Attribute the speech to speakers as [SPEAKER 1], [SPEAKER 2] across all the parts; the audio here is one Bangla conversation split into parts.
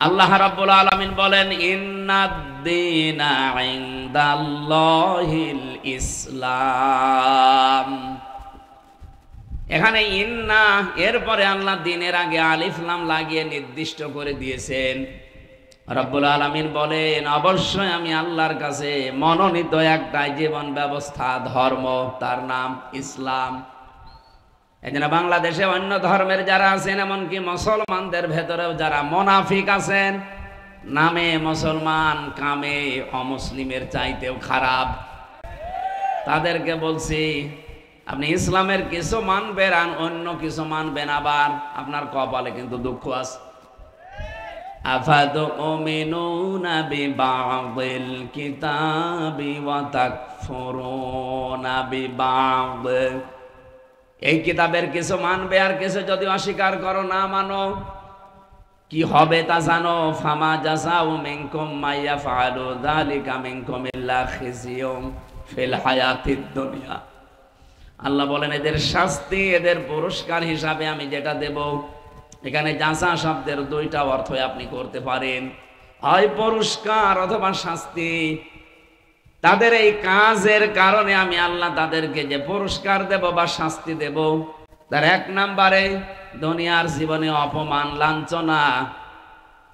[SPEAKER 1] আল্লাহ রাব্বুল আলামিন বলেন ইন্নাদ-দীনা ইনদাল্লাহিল ইসলাম। এখানে ইন্না এরপরে আল্লাহ দিনের আগে আলিফ লাম লাগিয়ে নির্দিষ্ট করে দিয়েছেন। রাব্বুল আলামিন বলেন অবশ্যই আমি আল্লাহর কাছে মনোনীত একটাই জীবন ব্যবস্থা ধর্ম, তার নাম ইসলাম। এজন্য বাংলাদেশে অন্য ধর্মের যারা আছেন, এমনকি মুসলমানদের ভেতরেও যারা মুনাফিক আছেন, নামে মুসলমান কামে অমুসলিমের চাইতেও খারাপ, তাদেরকে বলছি আপনি ইসলামের কিছু মানবেন আর অন্য কিছু মানবেন, আবার আপনার কপালে কিন্তু দুঃখ আছে। আফাতুমিনুনা বিবাদিল কিতাবি ওয়া তাকফুরুনা বিবাদ। এই কিতাবের কিছু মানবে আর কিছু যদি অস্বীকার করো, না মানো, কি হবে তা জানো। ফামা জাযাউ মিনকুম মাইয়াফআলু যালিকা মিনকুম ইল্লা খিজিয়ুম ফিল হায়াতিদ দুনিয়া। আল্লাহ বলেন এদের শাস্তি, এদের পুরস্কার হিসাবে আমি যেটা দেব, এখানে জাযা শব্দের দুইটা অর্থ আপনি করতে পারেন, হয় পুরস্কার অথবা শাস্তি। তাদের এই কাজের কারণে আমি আল্লাহ তাদেরকে যে পুরস্কার দেব বা শাস্তি দেব, তার এক নম্বরে দুনিয়ার জীবনে অপমান লাঞ্ছনা,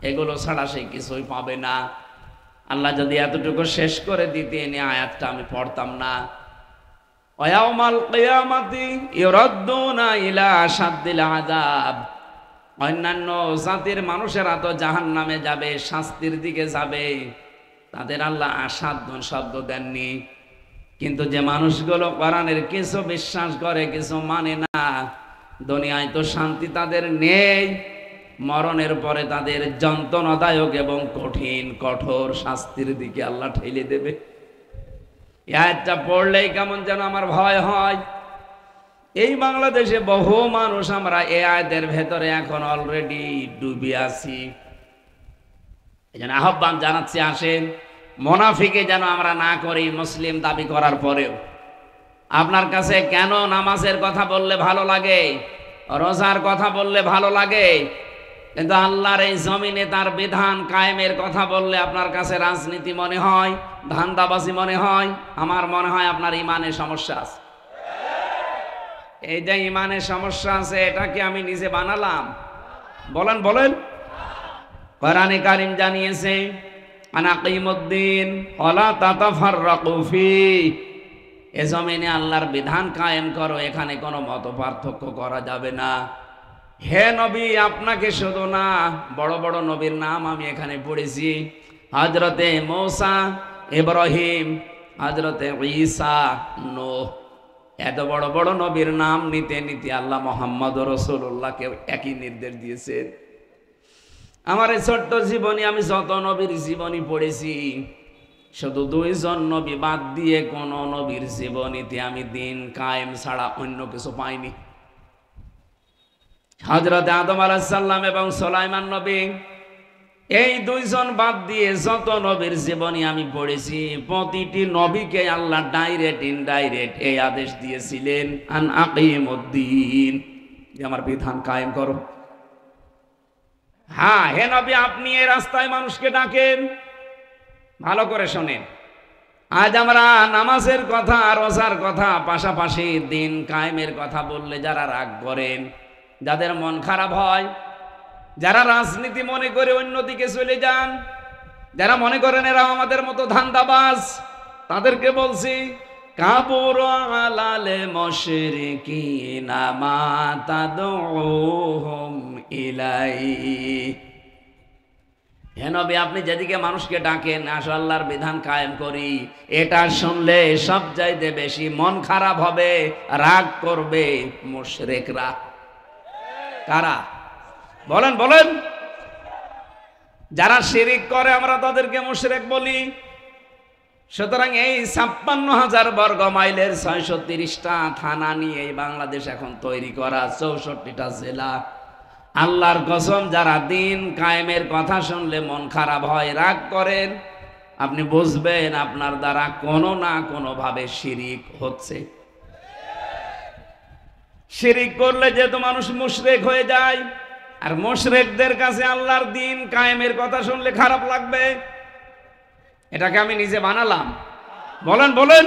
[SPEAKER 1] এগুলো ছাড়া সে কিছুই পাবে না। আল্লাহ যদি এতটুকু শেষ করে দিতেন, এই আয়াতটা আমি পড়তাম না। ওয়ায়াউমাল কিয়ামাতি ইউরাদ্দুনা ইলা আশাদ্দিল আযাব। অন্যান্য জাতির মানুষেরা তো জাহান্নামে যাবে, শাস্তির দিকে যাবে, তাদের আল্লাহ আসাধ্য শব্দ দেননি। কিন্তু যে মানুষগুলো কোরআনের কিছু বিশ্বাস করে, কিছু মানে না, দুনিয়ায় তো শান্তি তাদের নেই, মরণের পরে তাদের যন্ত্রণাদায়ক এবং কঠিন কঠোর শাস্তির দিকে আল্লাহ ঠেলে দেবে। এই আয়াতটা পড়লেই কেমন যেন আমার ভয় হয়। এই বাংলাদেশে বহু মানুষ আমরা এই আয়াতের ভেতরে এখন অলরেডি ডুবে আছি। এই জন্য আহ্বান জানাচ্ছি, আসেন মুনাফিকে যেন আমরা না করি। মুসলিম দাবি করার পরেও আপনার কাছে কেন নামাজের কথা বললে ভালো লাগে, রোজার কথা বললে ভালো লাগে, কিন্তু আল্লাহর এই জমিনে তার বিধান কায়েমের কথা বললে আপনার কাছে রাজনীতি মনে হয়, ধান্দাবাজি মনে হয়? আমার মনে হয় আপনার ইমানের সমস্যা আছে। এই যে ইমানের সমস্যা আছে, এটা কি আমি নিজে বানালাম? বলেন বলেন। কোরআনে কারীম জানিয়েছে আনাকিমুদ্দিন ওয়ালা তাতাফাররাকু ফি। এ জমিনে আল্লাহর বিধান কায়েম করো, এখানে কোনো মত পার্থক্য করা যাবে না। হে নবী, আপনাকে শুধু না, বড় বড় নবীর নাম আমি এখানে পড়েছি। হযরতে মূসা, ইব্রাহিম, হযরতে ঈসা, নূহ, এত বড় বড় নবীর নাম নিতে নিতে আল্লাহ মুহাম্মদ রাসূলুল্লাহকে একই নির্দেশ দিয়েছেন। আমার এই ছোট্ট জীবনী, আমি যত নবীর জীবনী পড়েছি, শুধু দুইজন নবী বাদ দিয়ে কোন নবীর জীবনীতে আমি দিন কায়েম ছাড়া অন্য কিছু পাইনি। হযরত আদম আলাইহিস সালাম এবং সুলাইমান নবী, এই দুইজন বাদ দিয়ে যত নবীর জীবনী আমি পড়েছি, প্রতিটি নবীকে আল্লাহ ডাইরেক্ট ইনডাইরেক্ট এই আদেশ দিয়েছিলেন আন আকিমুদ্দিন, যে আমার বিধান কায়েম করো। হ্যাঁ, হে নবী, আপনি এই রাস্তায় মানুষকে ডাকেন, ভালো করে শোনেন। আজ আমরা নামাজের কথা, রোজার কথা, পাশাপাশি দিন কায়েমের কথা বললে যারা রাগ করেন, যাদের মন খারাপ হয়, যারা রাজনীতি মনে করে অন্যদিকে চলে যান, যারা মনে করেন এরা আমাদের মতো ধান্দাবাজ, তাদেরকে বলছি কাবুরু আলাল মুশরিকিনা মা তাদউহুম ইলাইহি। হে নবী, আপনি যেদিকে মানুষকে ডাকেন আসো আল্লাহর বিধান কায়েম করি, এটা শুনলে সব চাইতে বেশি মন খারাপ হবে, রাগ করবে মুশরিকরা। কারা? বলেন বলেন। যারা শিরিক করে আমরা তাদেরকে মুশরিক বলি। সুতরাং এই ৫৬,০০০ বর্গ মাইলের ৬৩০টা থানা নিয়ে এই বাংলাদেশ এখন তৈরি করা, ৬৪টা জেলা। আল্লাহর কসম, যারা দিন কায়েমের কথা শুনলে মন খারাপ হয়, রাগ করেন, আপনি বুঝবেন আপনার দ্বারা কোনো না কোনো ভাবে শিরিক হচ্ছে। শিরিক করলে যেহেতু মানুষ মুশরিক হয়ে যায়, আর মুশরিকদের কাছে আল্লাহর দিন কায়েমের কথা শুনলে খারাপ লাগবে। এটাকে আমি নিজে বানালাম? বলেন বলেন।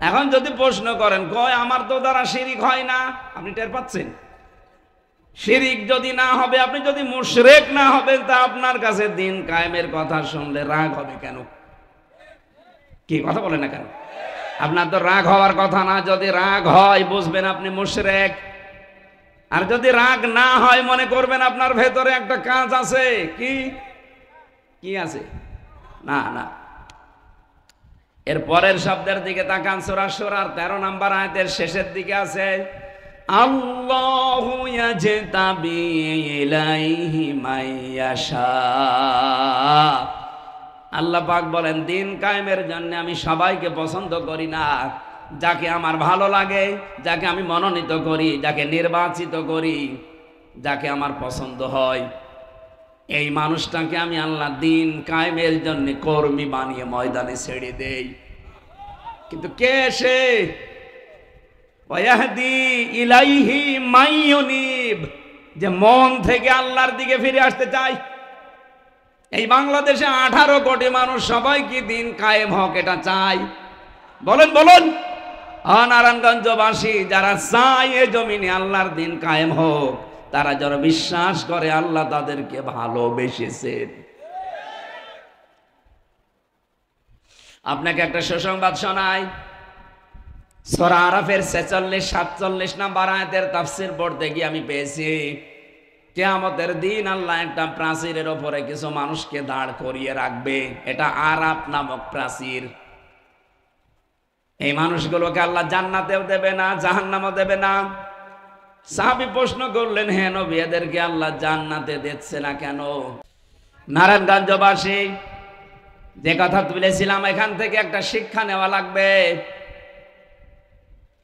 [SPEAKER 1] এখন যদি প্রশ্ন করেন, কয় আমার তো দ্বারা শিরিক হয় না, আপনি টের পাচ্ছেন? শিরিক যদি না হবে, আপনি যদি মুশরিক না হবেন, তা আপনার কাছে দিন কায়েমের কথা শুনলে রাগ হবে কেন? কি কথা বলেন না কেন? আপনার তো রাগ হওয়ার কথা না। যদি রাগ হয় বুঝবেন আপনি মুশরিক। আর যদি রাগ না হয় মনে করবেন আপনার ভেতরে একটা কাজ আছে। কি কি আছে? না না। এর পরের শব্দের দিকে তাকান, সূরা সূরার 13 নম্বর আয়াতের শেষের দিকে আছে, আল্লাহু ইয়াজতাবি ইলাইহি মাইয়াশা। আল্লাহ পাক বলেন, দিন কায়েমের জন্য আমি সবাইকে পছন্দ করি না। যাকে আমার ভালো লাগে, যাকে আমি মনোনীত করি, যাকে নির্বাচিত করি, যাকে আমার পছন্দ হয়, এই মানুষটাকে আমি আল্লাহ দিন কায়েমের জন্য কর্মী বানিয়ে ময়দানে ছেড়ে দেই। কিন্তু কে সে? ওয়াহদি ইলাইহি মাইয়ুনিব, যে মন থেকে আল্লাহর দিকে ফিরে আসতে চায়। এই বাংলাদেশে 18 কোটি মানুষ সবাই কি দিন কায়েম হোক এটা চায়? বলেন বলেন। নারায়ণগঞ্জবাসী যারা চায় এ জমিনে আল্লাহর দিন কায়েম হোক, তারা যারা বিশ্বাস করে আল্লাহ তাদেরকে ভালোবেসেছেন। আপনাকে একটা সুসংবাদ শোনাই। সূরা আরাফের 46-47 নম্বর আয়াতের তাফসীর পড়তে গিয়ে আমি পেয়েছি, কিয়ামতের দিন আল্লাহ একটা প্রাচীরের উপরে কিছু মানুষকে দাঁড় করিয়ে রাখবে। এটা আরাফ নামক প্রাচীর। এই মানুষগুলোকে আল্লাহ জান্নাতেও দেবে না, জাহান্নামও দেবে না। সাহাবী প্রশ্ন করলেন, হে নবী, এদেরকে আল্লাহ জান্নাতে দিচ্ছে না কেন? নারায়ণগঞ্জবাসী, যে কথা তুলেছিলাম, এখান থেকে একটা শিক্ষা নেওয়া লাগবে।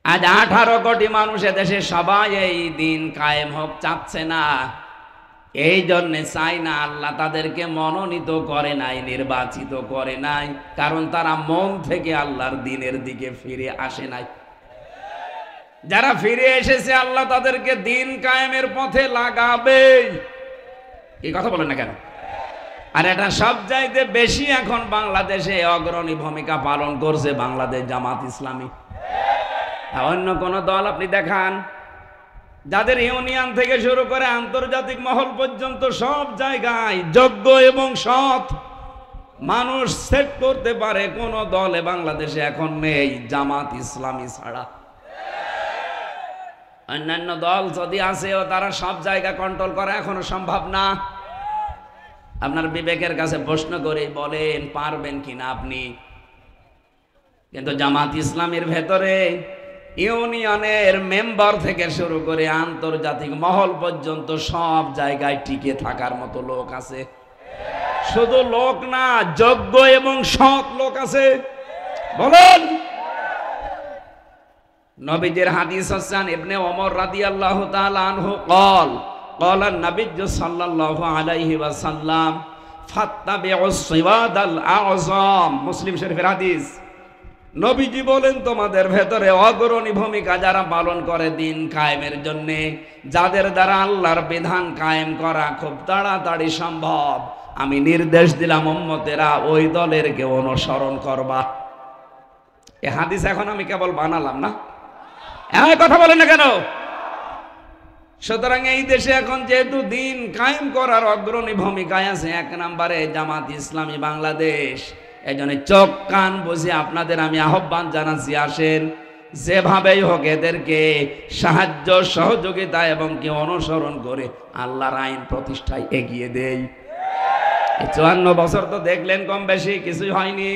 [SPEAKER 1] আজ 18 কোটি মানুষ এদেশে সবাই এই দিন কায়েম হোক চাচ্ছে না। এই জন্যে চাই না, আল্লাহ তাদেরকে মনোনীত করে নাই, নির্বাচিত করে নাই, কারণ তারা মন থেকে আল্লাহর দিনের দিকে ফিরে আসে নাই। যারা ফিরে এসেছে আল্লাহ তাদেরকে দিন কায়েমের পথে লাগাবে। এই কথা বলেন না কেন? আর এটা সব চাইতে বেশি এখন বাংলাদেশে অগ্রণী ভূমিকা পালন করছে বাংলাদেশ জামাত ইসলামী। অন্য কোন দল আপনি দেখান, যাদের ইউনিয়ন থেকে শুরু করে আন্তর্জাতিক মহল পর্যন্ত সব জায়গায় যোগ্য এবং সৎ মানুষ সেট করতে পারে, কোন দলে বাংলাদেশে এখন নেই জামাত ইসলামী ছাড়া। অন্যান্য দল যদি আসেও তারা সব জায়গা কন্ট্রোল করা এখনো সম্ভব না। আপনার বিবেকের কাছে প্রশ্ন করে বলেন, পারবেন কিনা আপনি? কিন্তু জামাত ইসলামের ভেতরে ইউনিয়নের মেম্বার থেকে শুরু করে আন্তর্জাতিক মহল পর্যন্ত সব জায়গায় টিকে থাকার মতো লোক আছে। শুধু লোক না, যোগ্য এবং সৎ লোক আছে। বলেন। নবীজির হাদিস হচ্ছে ইবনে ওমর রাদিয়াল্লাহু তাআলা আনহু قال قال النبي صلى الله عليه وسلم فاتبعوا الصواد الاعظم। মুসলিম শরীফের হাদিস। নবীজি বলেন, তোমাদের ভেতরে অগ্রণী ভূমিকা যারা পালন করে দিন কায়েমের জন্য, যাদের দ্বারা আল্লাহর বিধান কায়েম করা খুব তাড়াতাড়ি সম্ভব, আমি নির্দেশ দিলাম উম্মতেরা ওই দলেরকে অনুসরণ করবা। এই হাদিস এখন আমি কেবল বানালাম না, কথা বলেন না কেন? সুতরাং এই দেশে এখন যেহেতু দিন কায়েম করার অগ্রণী ভূমিকায় আছে 1 নম্বরে জামাত ইসলামী বাংলাদেশ, এই জন্য চোখ কান বুঝে আপনাদের আমি আহ্বান জানাচ্ছি, আসেন যেভাবেই হোক এদেরকে সাহায্য সহযোগিতা এবং কি অনুসরণ করে আল্লাহর আইন প্রতিষ্ঠায় এগিয়ে দেই। 54 বছর তো দেখলেন কম বেশি কিছুই হয়নি।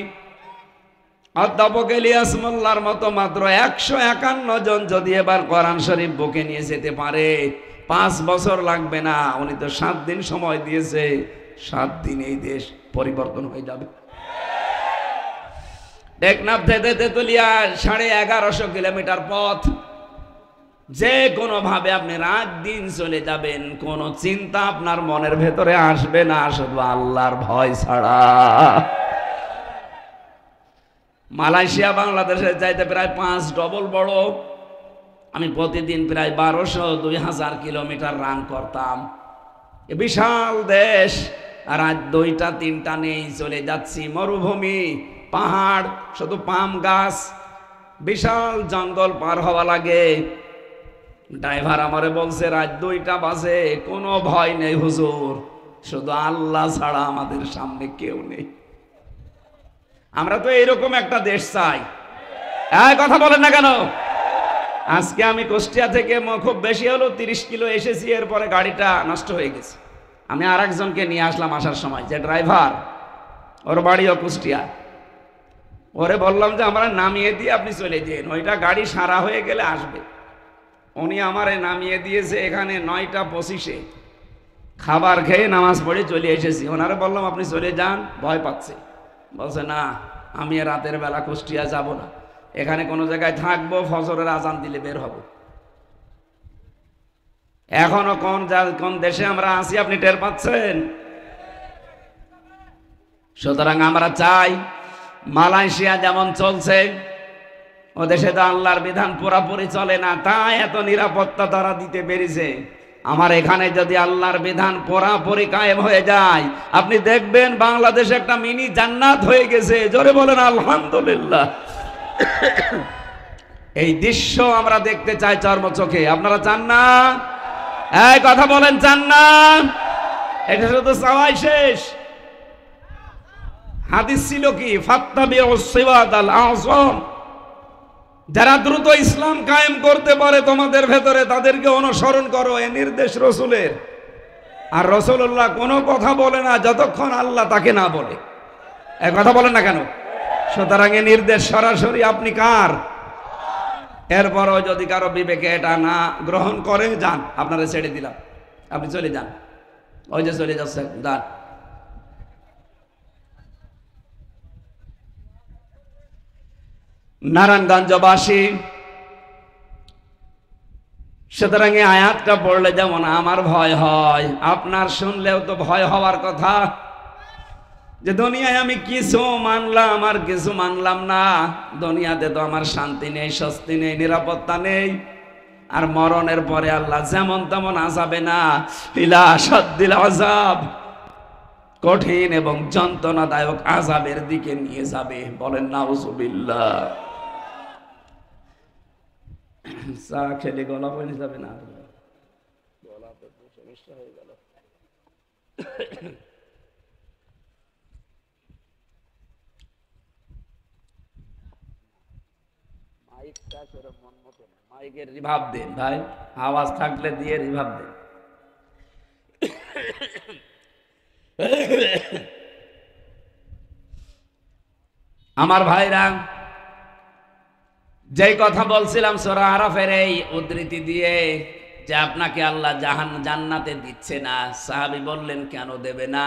[SPEAKER 1] অধ্যাপক ইলিয়াস মোল্লার মতো মাত্র 151 জন যদি এবার কোরআন শরীফ বুকে নিয়ে যেতে পারে, 5 বছর লাগবে না। উনি তো 7 দিন সময় দিয়েছে, 7 দিন এই দেশ পরিবর্তন হয়ে যাবে। টেকনাফ থেকে তেতুলিয়া 1150 কিলোমিটার পথ, যে কোনো ভাবে আপনি রাত দিন চলে যাবেন, কোন চিন্তা আপনার মনের ভেতরে আসবে না, শুধু আল্লাহর ভয় ছাড়া। মালয়েশিয়া বাংলাদেশের চাইতে প্রায় 5 ডবল বড়। আমি প্রতিদিন প্রায় 1200-2000 কিলোমিটার রান করতাম। এ বিশাল দেশ, আর আজ 2টা-3টা নেই, চলে যাচ্ছি মরুভূমি, পাহাড়, শুধু পাম গাছ, বিশাল জঙ্গল পার হওয়া লাগে। ড্রাইভার আমারে বলছে রাত 2টা বাজে, কোনো ভয় নেই হুজুর, শুধু আল্লাহ ছাড়া আমাদের সামনে কেউ নেই। আমরা তো এরকম একটা দেশ চাই। কথা বলেন না কেন? আজকে আমি কুষ্টিয়া থেকে খুব বেশি হলো 30 কিলো এসেছি, এরপরে গাড়িটা নষ্ট হয়ে গেছে। আমি আর একজনকে নিয়ে আসলাম আসার সময়, যে ড্রাইভার, ওর বাড়িও কুষ্টিয়া। ওরে বললাম যে আমরা নামিয়ে দিয়ে আপনি চলে যান, ওইটা গাড়ি সারা হয়ে গেলে আসবে। উনি আমারে নামিয়ে দিয়েছে এখানে 9টা 25-এ। খাবার খেয়ে নামাজ পড়ে চলে এসেছি। ওনারে বললাম আপনি চলে যান, ভয় পাচ্ছে। বলছে না, আমি রাতের বেলা কুষ্টিয়া যাব না, এখানে কোনো জায়গায় থাকবো, ফজরের আজান দিলে বের হব। এখনো কোন দেশে আমরা আছি আপনি টের পাচ্ছেন? সুতরাং আমরা চাই, মালয়েশিয়া যেমন চলছে, ও দেশে তো আল্লাহর বিধান পুরাপুরি চলে না, তাই এত নিরাপত্তা তারা দিতে পেরেছে। আমার এখানে যদি আল্লাহর বিধান পুরাপুরি কায়েম হয়ে যায়, আপনি দেখবেন বাংলাদেশ একটা মিনি জান্নাত হয়ে গেছে। জোরে বলেন আলহামদুলিল্লাহ। এই দৃশ্য আমরা দেখতে চাই চর্মচোখে। আপনারা চান না? এই কথা বলেন, চান না? এটা শুধু চাওয়াই শেষ। হাদিস ছিল কি, ফাত্তাবিউস সিরাতাল আযম, যারা দ্রুত ইসলাম কায়েম করতে পারে তোমাদের ভেতরে, তাদেরকে অনুসরণ করো। এ নির্দেশ রসুলের। আর রসুল্লাহ কোনো কথা বলে না যতক্ষণ আল্লাহ তাকে না বলে। এক কথা বলেন না কেন? সুতরাং এ নির্দেশ সরাসরি আপনি কার? এরপরও যদি কারো বিবেকে এটা না গ্রহণ করে, যান, আপনারা ছেড়ে দিলাম, আপনি চলে যান। ওই যে চলে যাচ্ছে, যান। নারায়ণগঞ্জবাসী, সুতরাং এই আয়াতটা পড়লে যেমন আমার ভয় হয়, আপনার শুনলেও তো ভয় হওয়ার কথা, যে দুনিয়ায় আমি কিছু মানলাম আর কিছু মানলাম না। দুনিয়াতে তো আমার শান্তি নেই, স্বস্তি নেই, নিরাপত্তা নেই। আর মরণের পরে আল্লাহ যেমন তেমন আযাবে না, ইলা শাদ্দিল আযাব, কঠিন এবং যন্ত্রণাদায়ক আযাবের দিকে নিয়ে যাবে। বলেন নাউযুবিল্লাহ। চা খেলে গলা বলে যাবে না, গলা তো সমস্যা হয়ে গেল। মাইকটা সেরকম মন মতো না, মাইকের রিভাব দেন ভাই, আওয়াজ থাকলে দিয়ে রিভাব দেন। আমার ভাইরা, যেই কথা বলছিলাম সূরা আরাফের এই উদ্ধৃতি দিয়ে, যে আপনাকে আল্লাহ জান্নাতে দিচ্ছে না। সাহাবী বললেন কেন দেবে না?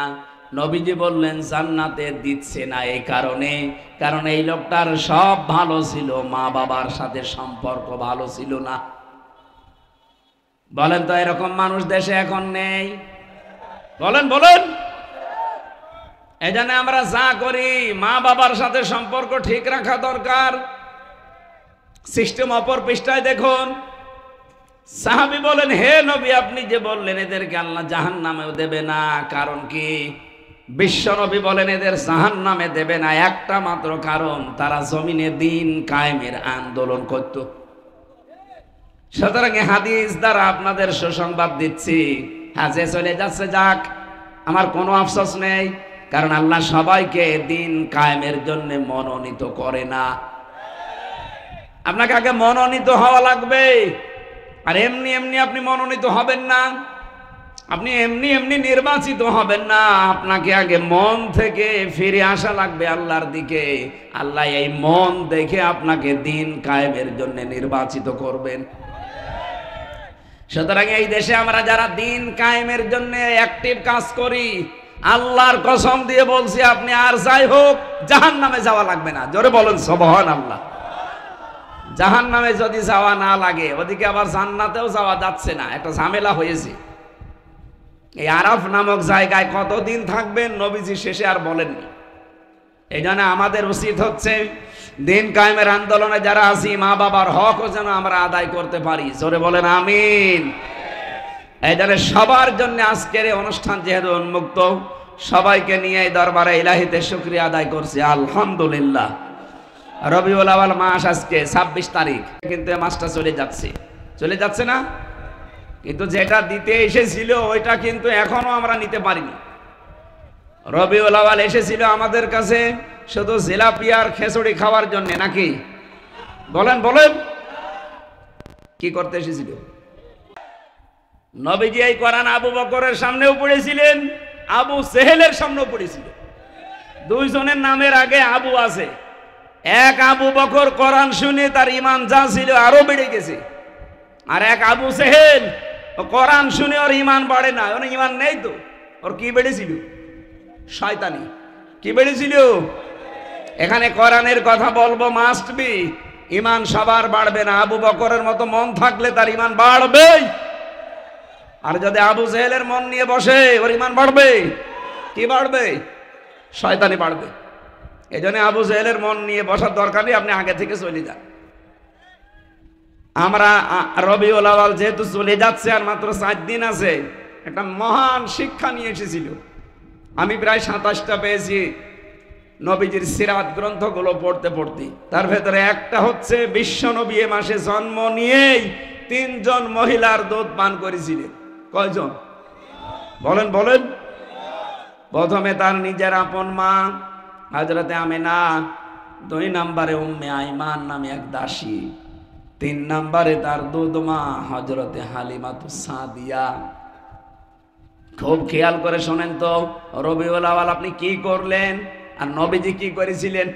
[SPEAKER 1] নবীজি বললেন জান্নাতে দিচ্ছে না এই কারণে, কারণ এই লোকটার সব ভালো ছিল, মা বাবার সাথে সম্পর্ক ভালো ছিল না। বলেন তো এরকম মানুষ দেশে এখন নেই? বলেন বলেন। এজন্য আমরা যা করি, মা বাবার সাথে সম্পর্ক ঠিক রাখা দরকার। সিস্টেম অপর পৃষ্ঠায় দেখুন। সাহাবী বলেন, হে নবী, আপনি যে বললেন এদেরকে আল্লাহ জাহান্নামেও দেবে না, কারণ কি? বিশ্ব নবী বলেন এদের জাহান্নামে দেবে না একটা মাত্র কারণ, তারা জমিনে দিন কায়েমের আন্দোলন করত। সুতরাং হাদিস দ্বারা আপনাদের সুসংবাদ দিচ্ছি, হ্যাঁ, যে চলে যাচ্ছে যাক, আমার কোনো আফসোস নেই, কারণ আল্লাহ সবাইকে দিন কায়েমের জন্য মনোনীত করে না। আপনাকে আগে মনোনীত হওয়া লাগবে, আর এমনি এমনি আপনি মনোনীত হবেন না, আপনি এমনি এমনি নির্বাচিত হবেন না। আপনাকে আগে মন থেকে ফিরে আসা লাগবে আল্লাহর দিকে। আল্লাহ এই মন দেখে আপনাকে দিন কায়েমের জন্য নির্বাচিত করবেন। সুতরাং এই দেশে আমরা যারা দিন কায়েমের জন্য অ্যাক্টিভ কাজ করি, আল্লাহর কসম দিয়ে বলছি, আপনি আর যাই হোক জাহান্নামে যাওয়া লাগবে না। জোরে বলেন সুবহানাল্লাহ। জাহান্নামে যদি যাওয়া না লাগে, ওদিকে আবার জান্নাতেও যাওয়া যাচ্ছে না, একটা ঝামেলা হয়েছে। এই আরাফ নামক জায়গায় কতদিন থাকবেন নবীজি শেষে আর বলেননি। এই জন্য আমাদের উচিত হচ্ছে দিন কায়েমের আন্দোলনে যারা আছি মা বাবার হকও যেন আমরা আদায় করতে পারি। জোরে বলেন আমিন। এই জন্য সবার জন্য আজকের এই অনুষ্ঠান যেহেতু উন্মুক্ত, সবাইকে নিয়ে এই দরবারে ইলাহিতে শুকরিয়া আদায় করছি আলহামদুলিল্লাহ। রবিউল আউয়াল মাস আজকে 26 তারিখ, কিন্তু এই মাসটা চলে যাচ্ছে না, কিন্তু যেটা দিতে এসেছিল ওইটা কিন্তু এখনো আমরা নিতে পারিনি। রবিউল আউয়াল এসেছিল আমাদের কাছে শুধু জিলাপি আর খিচুড়ি খাওয়ার জন্য, নাকি বলেন কি করতে এসেছিল? নবীজি এই কোরআন আবু বকরের সামনেও পড়েছিলেন, আবু সেহেলের সামনেও পড়েছিলেন। দুইজনের নামের আগে আবু আছে। এক আবু বকর কোরআন শুনে তার ঈমান যা ছিল আরো বেড়ে গেছে, আর এক আবু সেহেল কোরআন শুনে ওর ঈমান বাড়ে না, ওর ঈমান নেই তো, ওর কি বেড়েছিল? শয়তানি। কি বেড়েছিল? এখানে কোরআনের কথা বলবো মাস্ট বি, ঈমান সবার বাড়বে না। আবু বকরের মতো মন থাকলে তার ঈমান বাড়বে, আর যদি আবু জেহেলের মন নিয়ে বসে ওর ঈমান বাড়বে? কি বাড়বে? শয়তানি বাড়বে। এই জন্য আবু জেহেলের মন নিয়ে বসার দরকার নেই, আপনি আগে থেকে চলে যান। আমরা রবিউল আউয়াল যেহেতু চলে যাচ্ছে আর মাত্র 4 দিন আছে, একটা মহান শিক্ষা নিয়ে এসেছিল। আমি প্রায় 27টা পেয়েছি নবীজির সিরাত গ্রন্থগুলো পড়তে পড়তে। তার ভেতরে একটা হচ্ছে বিশ্ব নবী এ মাসে জন্ম নিয়েই 3 জন মহিলার দুধ পান করেছিলেন। কয়জন? বলেন। প্রথমে তার নিজের আপন মা হযরতে আমেনা, 2 নম্বরে উম্মে আইমান নামে এক দাসী, 3 নম্বরে তার দুধ মা হযরতে হালিমাতুস সাদিয়া। খুব খেয়াল করে শোনেন তো, রবিউল আউয়াল আপনি কি করলেন আর নবীজি কি করেছিলেন?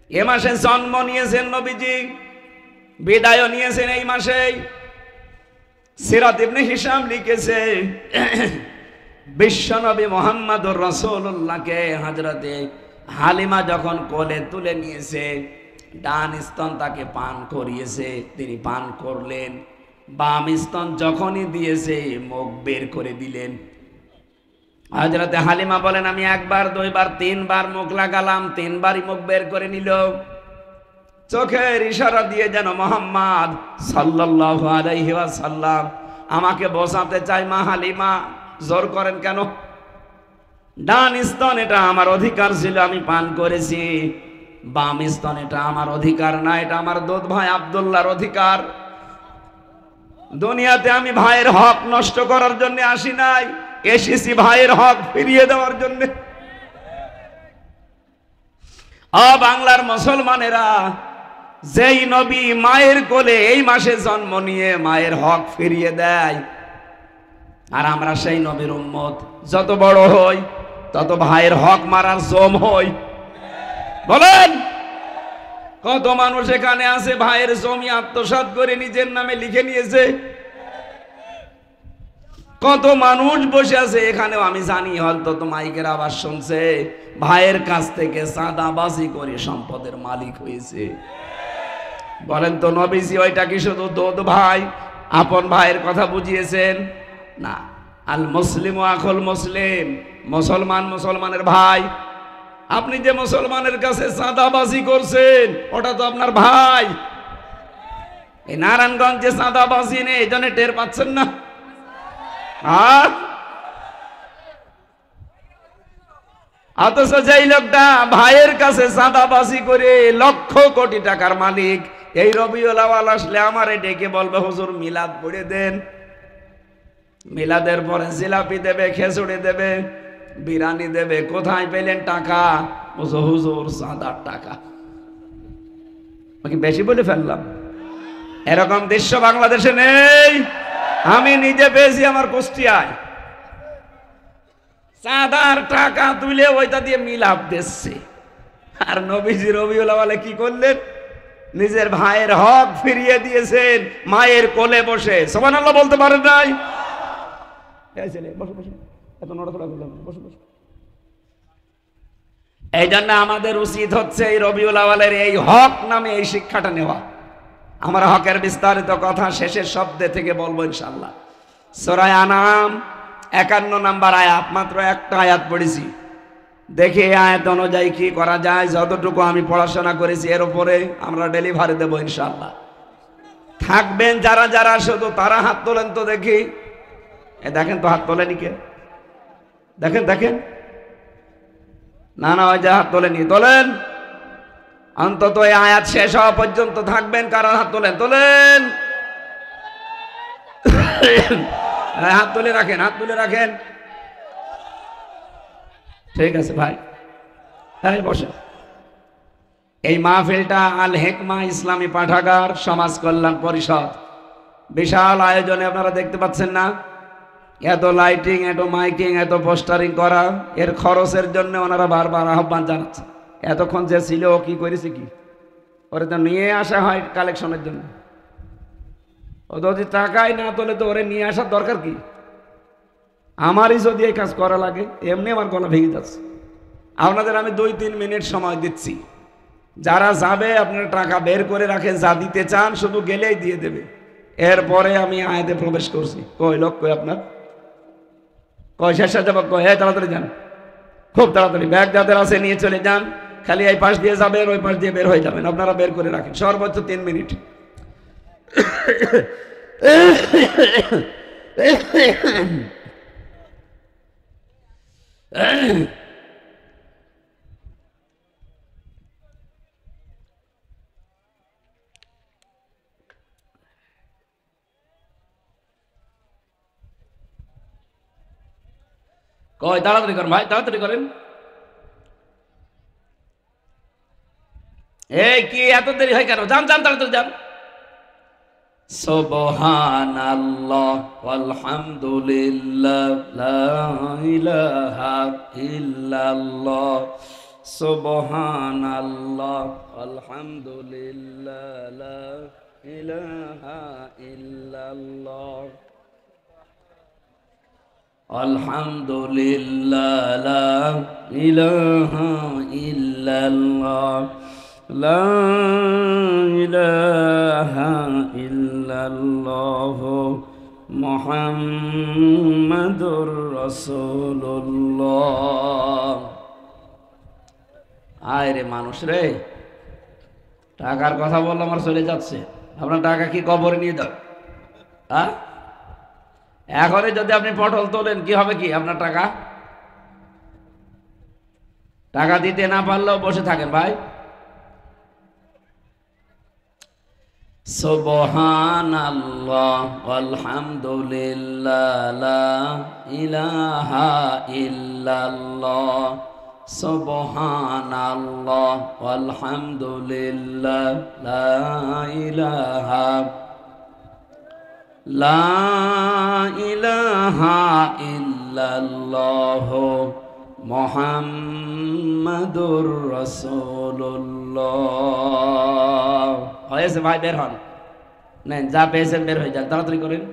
[SPEAKER 1] এ মাসে জন্ম নিয়েছেন নবীজি, বিদায় নিয়েছেন এই মাসেই। সিরাত ইবনে হিশাম লিখেছে বিশ্বনবী মুহাম্মদুর রাসূলুল্লাহকে হযরতে হালিমা যখন কোলে তুলে নিয়েছে, ডান স্তন তাকে পান করিয়েছে, তিনি পান করলেন। বাম স্তন যখনই দিয়েছে মুখ বের করে দিলেন। হযরতে হালিমা বলেন আমি 1 বার 2 বার 3 বার মুখ লাগালাম, 3 বারই মুখ বের করে নিল। চোখের ইশারা দিয়ে যেন মুহাম্মদ সাল্লাল্লাহু আলাইহি ওয়াসাল্লাম আমাকে বোঝাতে চাই, মা হালিমা জোর করেন কেন? ডান স্তন এটা আমার অধিকার ছিল, আমি পান করেছি। বাম স্তন এটা আমার অধিকার না, এটা আমার দুধ ভাই আব্দুল্লাহর অধিকার। দুনিয়াতে আমি ভাইয়ের হক নষ্ট করার জন্য আসি নাই, এসেছি ভাইয়ের হক ফিরিয়ে দেওয়ার জন্য। বাংলার মুসলমানেরা, যেই নবী মায়ের কোলে এই মাসে জন্ম নিয়ে মায়ের হক ফিরিয়ে দেয়, আর আমরা সেই নবীর উম্মত, যত বড় হই তত ভাইয়ের হক মারার জম হই। বলেন, কত মানুষ এখানে আছে ভাইয়ের জমি আত্মসাৎ করে নিজের নামে লিখে নিয়েছে। কত মানুষ বসে আছে এখানেও, আমি জানি হয়তো তো মাইকের আওয়াজ শুনছে, ভাইয়ের কাছ থেকে চাঁদাবাজি করে সম্পদের মালিক হয়েছে। বলেন তো নবীজি ওইটা কি শুধু দুধ ভাই আপন ভাইয়ের কথা বুঝিয়েছেন? না, আল মুসলিম আখুল মুসলিম, মুসলমান মুসলমানের ভাই। আপনি যে মুসলমানের কাছে চাঁদাবাজি করছেন ওটা তো আপনার ভাই। এই নারায়ণগঞ্জে চাঁদাবাজি নেই, এই জন্য টের পাচ্ছেন না। অথচ যেই লোকটা ভাইয়ের কাছে চাঁদাবাজি করে লক্ষ কোটি টাকার মালিক, এই রবিউল আউয়াল আসলে আমারে ডেকে বলবে হুজুর মিলাদ পড়ে দেন। মিলাদের পরে জিলাপি দেবে, খিচুড়ি দেবে, বিরিয়ানি দেবে। কোথায় পেলেন টাকা? হুজুর চাঁদার টাকা। বেশি বলে ফেললাম? এরকম দৃশ্য বাংলাদেশে নেই। আমি নিজে পেয়েছি আমার কুষ্টিয়ায়। চাঁদার টাকা তুলে ওইটা দিয়ে মিলাপ দিচ্ছে। আর নবীজি রবিউল আউয়ালে কি করলেন? নিজের ভাইয়ের হক ফিরিয়ে দিয়েছেন মায়ের কোলে বসে। সুবহানাল্লাহ বলতে পারেন নাই? এই জন্য আমাদের উচিত হচ্ছে এই রবিউল আউয়ালের এই হক নামে এই শিক্ষাটা নেওয়া। আমরা হকের বিস্তারিত কথা শেষের শব্দে থেকে বলবো ইনশাআল্লাহ। সূরা আনাম 51 নম্বর আয়াত, মাত্র একটা আয়াত পড়েছি। দেখি এই আয়াত অনুযায়ী কি করা যায়। যতটুকু আমি পড়াশোনা করেছি এর উপরে আমরা ডেলিভারি দেবো ইনশাআল্লাহ। থাকবেন যারা যারা শুধু তারা হাত তোলেন তো দেখি। এ দেখেন তো হাত তোলেনি কে? দেখেন দেখেন, না না ওই যে হাত তোলেনি, তোলেন। অন্তত এই আয়াত শেষ হওয়া পর্যন্ত থাকবেন কারা? হাত তোলেন, তোলেন। হাত তুলে রাখেন, হাত তুলে রাখেন। ঠিক আছে ভাই, হ্যাঁ বসে। এই মাহফিলটা আল হেকমা ইসলামী পাঠাগার সমাজ কল্যাণ পরিষদ বিশাল আয়োজনে, আপনারা দেখতে পাচ্ছেন না? এত লাইটিং, এত মাইকিং, এত পোস্টারিং করা, এর খরচের জন্য ওনারা বারবার আহ্বান জানাচ্ছে। এতক্ষণ যে ছিল ও কি করেছে কি? ওরে তো নিয়ে আসা হয় কালেকশনের জন্য। ও যদি টাকাই না তোলে তো ওরে নিয়ে আসার দরকার কি? আমারই যদি এই কাজ করা লাগে, এমনি আমার গলা ভেঙে যাচ্ছে। আপনাদের আমি 2-3 মিনিট সময় দিচ্ছি। যারা যাবে আপনারা টাকা বের করে রাখেন, যা দিতে চান শুধু গেলেই দিয়ে দেবে। এরপরে আমি আয়াতে প্রবেশ করছি। কই লোক কই আপনার? কই শেষ যাবো? কই তাড়াতাড়ি যান, খুব তাড়াতাড়ি ব্যাগ যাদের আছে নিয়ে চলে যান। খালি এই পাশ দিয়ে যাবেন, ওই পাশ দিয়ে বের হয়ে যাবেন। আপনারা বের করে রাখেন সর্বোচ্চ 3 মিনিট। কই তাড়াতাড়ি করেন ভাই, তাড়াতাড়ি করেন। এই কি এত দেরি হয় কেন? যান যান, তাড়াতাড়ি যান। সুবহানাল্লাহ ওয়ালহামদুলিল্লাহ লা ইলাহা ইল্লাল্লাহ। সুবহানাল্লাহ ওয়ালহামদুলিল্লাহ লা ইলাহা ইল্লাল্লাহ। আলহামদুলিল্লাহ লা ইলাহা ইল্লাল্লাহ লা ইলাহা ইল্লাল্লাহ মুহাম্মাদুর রাসূলুল্লাহ। আয় রে মানুষ রে, টাকার কথা বললাম আর চলে যাচ্ছে। আপনার টাকা কি কবরে নিয়ে যাও? হ্যাঁ, এখনই যদি আপনি পটল তোলেন কি হবে? কি আপনার টাকা? টাকা দিতে না পারলেও বসে থাকেন ভাই। সুবহানাল্লাহ আলহামদুলিল্লাহ লা ইলাহা ইল্লাল্লাহ। সুবহানাল্লাহ আলহামদুলিল্লাহ লা ইলাহা লা ইলাহা ইল্লাল্লাহ মুহাম্মাদুর রাসূলুল্লাহ। হয়েছে ভাই, বের হন। নেন, যা পেয়েছেন বের হয়ে যান, তাড়াতাড়ি করেন।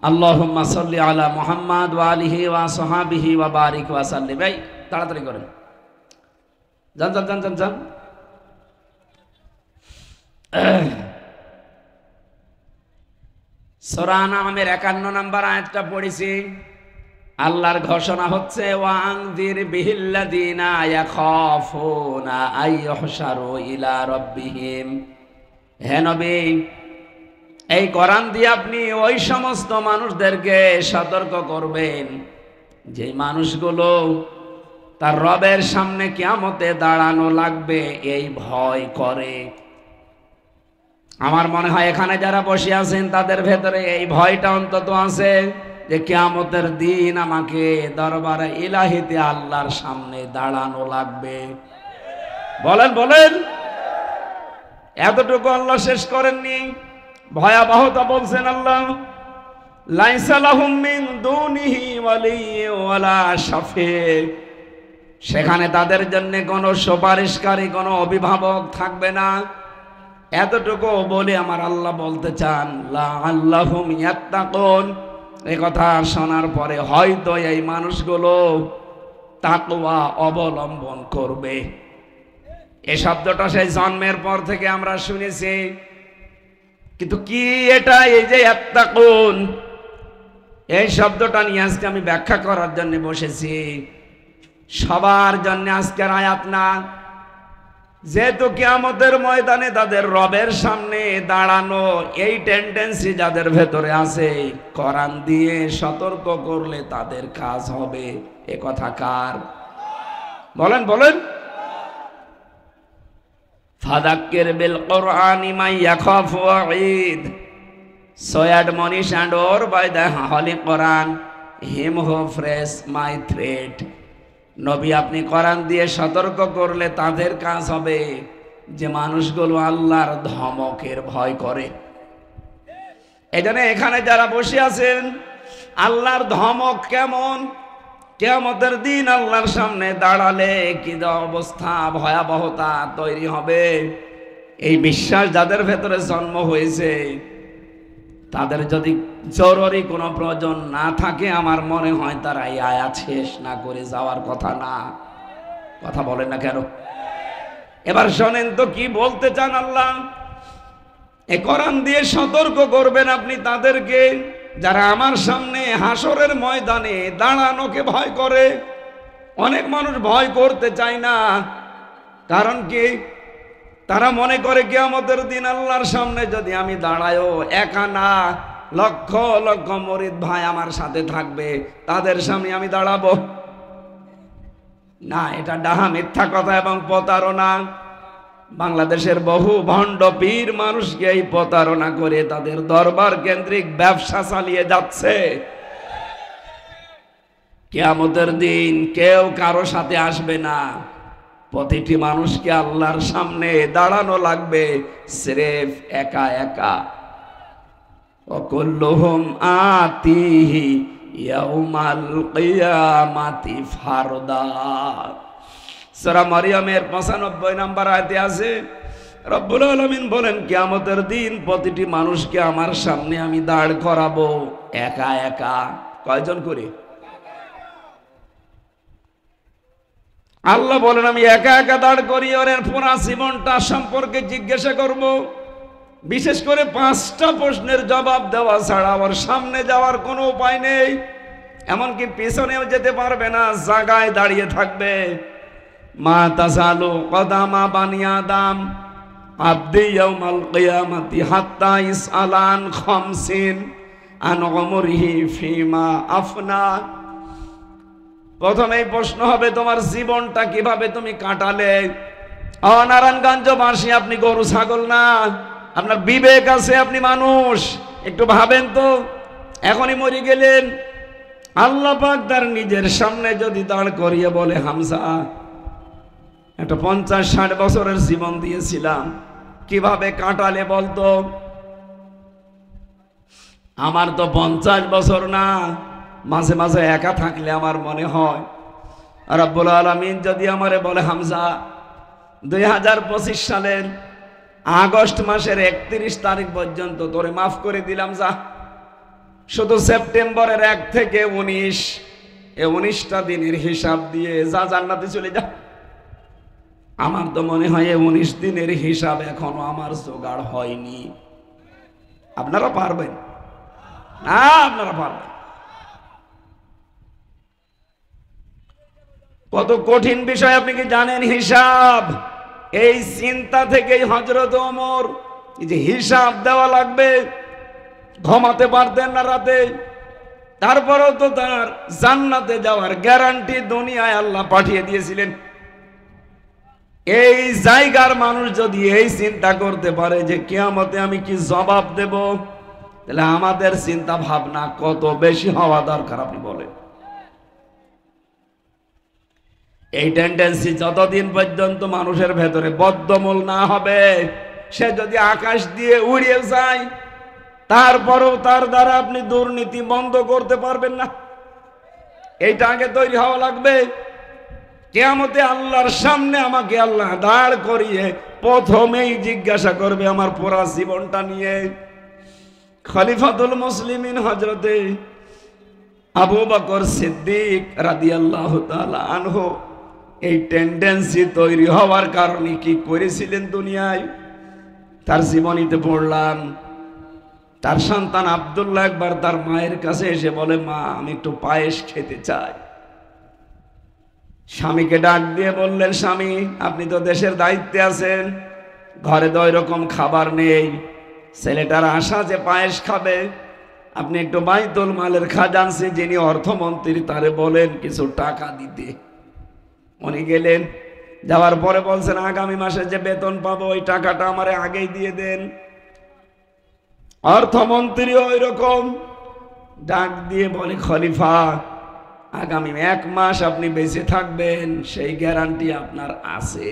[SPEAKER 1] আল্লাহুম্মা সাল্লি আলা মুহাম্মাদ ওয়া আলিহি ওয়া সাহাবিহি ওয়া বারিক ওয়া সাল্লিম। ভাই তাড়াতাড়ি করেন, যান যান যান যান যান। সূরা আনআমের 51 নম্বর আয়াতটা পড়েছি। আল্লাহর ঘোষণা হচ্ছে ওয়ানযির বিহিল্লাযিনা ইয়াখাফুনা আইয়ুহশারু ইলা রাব্বিহিম। হে নবী, এই কোরআন দিয়ে আপনি ওই সমস্ত মানুষদেরকে সতর্ক করবেন যে মানুষগুলো তার রবের সামনে কিয়ামতে দাঁড়ানো লাগবে এই ভয় করে। আমার মনে হয় এখানে যারা বসে আছেন তাদের ভেতরে এই ভয়টা অন্তত আছে যে কিয়ামতের দিন আমাকে দরবারে ইলাহিতে আল্লাহর সামনে দাঁড়ানো লাগবে। বলেন বলেন, এতটুকু আল্লাহ শেষ করেননি, ভয়াবহতা বলছেন আল্লাহ। লাইসা লাহুম মিন দুনিহি ওয়ালিয়্যুন ওয়ালা শাফি'। সেখানে তাদের জন্য কোনো সুপারিশকারী, কোনো অভিভাবক থাকবে না। এতটুকু বলে আমার আল্লাহ বলতে চান লাআল্লাহুম ইয়াত্তাকুন। এই কথা শোনার পরে হয়তো এই মানুষগুলো তাকওয়া অবলম্বন করবে। এই শব্দটা সেই জন্মের পর থেকে আমরা শুনেছি, কিন্তু কি এটা? এই যে ইয়াত্তাকুন, এই শব্দটা নিয়ে আজকে আমি ব্যাখ্যা করার জন্য বসেছি। সবার জন্য আজকের আয়াত না। যেহেতু কিয়ামতের ময়দানে তাদের রবের সামনে দাঁড়ানো এই টেন্ডেন্সি যাদের ভেতরে আছে, কোরআন দিয়ে সতর্ক করলে তাদের কাজ হবে। এ কথা কার? বলেন বলেন। ফাযাক্কির বিল কুরআনি মান ইয়াখাফু ওয়াঈদ। So admonish and or by the Holy Quran him who fears my threat. নবী আপনি কোরআন দিয়ে সতর্ক করলে তাদের কাজ হবে যে মানুষগুলো আল্লাহর ধমকের ভয় করে। এজন্য এখানে যারা বসে আছেন, আল্লাহর ধমক কেমন, কিয়ামতের দিন আল্লাহর সামনে দাঁড়ালে কি অবস্থা, ভয়াবহতা তৈরি হবে, এই বিশ্বাস যাদের ভেতরে জন্ম হয়েছে, তাদের যদি জরুরি কোনো প্রয়োজন না থাকে, আমার মনে হয় তারা এই আয়াত শেষ না করে যাওয়ার কথা না। কথা বলেন না কেন? এবার শোনেন তো কি বলতে চান আল্লাহ। এই কোরআন দিয়ে সতর্ক করবেন আপনি তাদেরকে যারা আমার সামনে হাসরের ময়দানে দাঁড়ানোকে ভয় করে। অনেক মানুষ ভয় করতে চায় না, কারণ কি? তারা মনে করে কিয়ামতের দিন আল্লাহর সামনে যদি আমি দাঁড়ায়ও, একা না, লক্ষ লক্ষ মুরিদ ভাই আমার সাথে থাকবে, তাদের সামনে আমি দাঁড়াবো না। এটা ডাহা মিথ্যা কথা এবং প্রতারণা। বাংলাদেশের বহু ভণ্ড পীর মানুষকে এই প্রতারণা করে তাদের দরবার কেন্দ্রিক ব্যবসা চালিয়ে যাচ্ছে। কিয়ামতের দিন কেউ কারো সাথে আসবে না, প্রতিটি মানুষকে আল্লাহর সামনে দাঁড়ানো লাগবে সিরেফ একা একা। ওয়াকুল্লুহুম আতিহি ইয়াউমাল কিয়ামাতি ফারদা। সূরা মারইয়ামের 95 নম্বর আয়াতে আছে, রব্বুল আলামিন বলেন কিয়ামতের দিন প্রতিটি মানুষকে আমার সামনে আমি দাঁড় করাবো একা একা। কয়জন করে? আল্লাহ বলেন আমি একা একা দাঁড় করি, ওর পুরা জীবনটা সম্পর্কে জিজ্ঞাসা করব। বিশেষ করে 5টা প্রশ্নের জবাব দেওয়া ছাড়া ওর সামনে যাওয়ার কোনো উপায় নেই। এমনকি পিছনেও যেতে পারবে না, জায়গায় দাঁড়িয়ে থাকবে। মা তাসালু কদামা বানি আদম আবদি ইয়াউমাল কিয়ামাতি হাত্তা ইসআলান খামসিন আন উমরিহি ফিমা আফনা। প্রথমেই প্রশ্ন হবে তোমার জীবনটা কিভাবে তুমি কাটালে। নারায়ণগঞ্জবাসী আপনি গরু ছাগল না, আপনার বিবেক আছে, আপনি মানুষ। একটু ভাবেন তো, এখনই মরে গেলেন, আল্লাহ পাক তার নিজের সামনে যদি দাঁড় করিয়ে বলে হামজা একটা 50-60 বছরের জীবন দিয়েছিলাম, কিভাবে কাটালে বলতো? আমার তো 50 বছর না, মাঝে মাঝে একা থাকলে আমার মনে হয় রব্বুল আলামিন যদি আমারে বলে হামজা 2025 সালের আগস্ট মাসের 31 তারিখ পর্যন্ত তোরে মাফ করে দিলাম, যা শুধু সেপ্টেম্বরের 1 থেকে 19 এই 19টা দিনের হিসাব দিয়ে যা জান্নাতে চলে যা। আমার তো মনে হয় এই 19 দিনের হিসাব এখনো আমার জোগাড় হয়নি। আপনারা পারবেন না? আপনারা পারবেন? কত কঠিন বিষয় আপনি কি জানেন? হিসাব। এই চিন্তা থেকেই হযরত ওমর যে হিসাব দেওয়া লাগবে, ঘুমাতে পারতেন না রাতে। তারপরেও তো তার জান্নাতে যাওয়ার গ্যারান্টি দুনিয়ায় আল্লাহ পাঠিয়ে দিয়েছিলেন। এই জায়গার মানুষ যদি এই চিন্তা করতে পারে যে কিয়ামতে আমি কি জবাব দেব, তাহলে আমাদের চিন্তা ভাবনা কত বেশি হওয়া দরকার আপনি বলেন। এই টেন্ডেন্সি যতদিন পর্যন্ত মানুষের ভেতরে বদ্ধমূল না হবে, সে যদি আকাশ দিয়ে উড়িয়ে যায়, তারপরেও তার দ্বারা আপনি দুর্নীতি বন্ধ করতে পারবেন না। এইটা আগে তৈরি হওয়া লাগবে। কিয়ামতে আল্লাহর সামনে আমাকে আল্লাহ দাঁড় করিয়ে প্রথমেই জিজ্ঞাসা করবে আমার পুরা জীবনটা নিয়ে। খলিফাতুল মুসলিমিন হযরতে আবু বকর সিদ্দিক রাদিয়াল্লাহু তাআলা আনহু এই টেন্ডেন্সি তৈরি হওয়ার কারণে কি করেছিলেন দুনিয়ায়, তার জীবনীতে পড়লাম। তার সন্তান আব্দুল্লাহ একবার তার মায়ের কাছে এসে বলে, মা আমি একটু পায়েস খেতে চাই। স্বামীকে ডাক দিয়ে বললেন, স্বামী আপনি তো দেশের দায়িত্বে আছেন, ঘরে তো ওইরকম খাবার নেই, ছেলেটার আশা যে পায়েস খাবে, আপনি একটু বাইতুল মালের খাজানসি যিনি অর্থমন্ত্রী তারে বলেন কিছু টাকা দিতে। উনি গেলেন, যাওয়ার পরে বলছেন, আগামী মাসে যে বেতন পাবো ওই টাকাটা আমারে আগেই দিয়ে দেন। অর্থমন্ত্রী ওই রকম ডাক দিয়ে বলে, খলিফা আগামী 1 মাস আপনি বেঁচে থাকবেন সেই গ্যারান্টি আপনার আছে।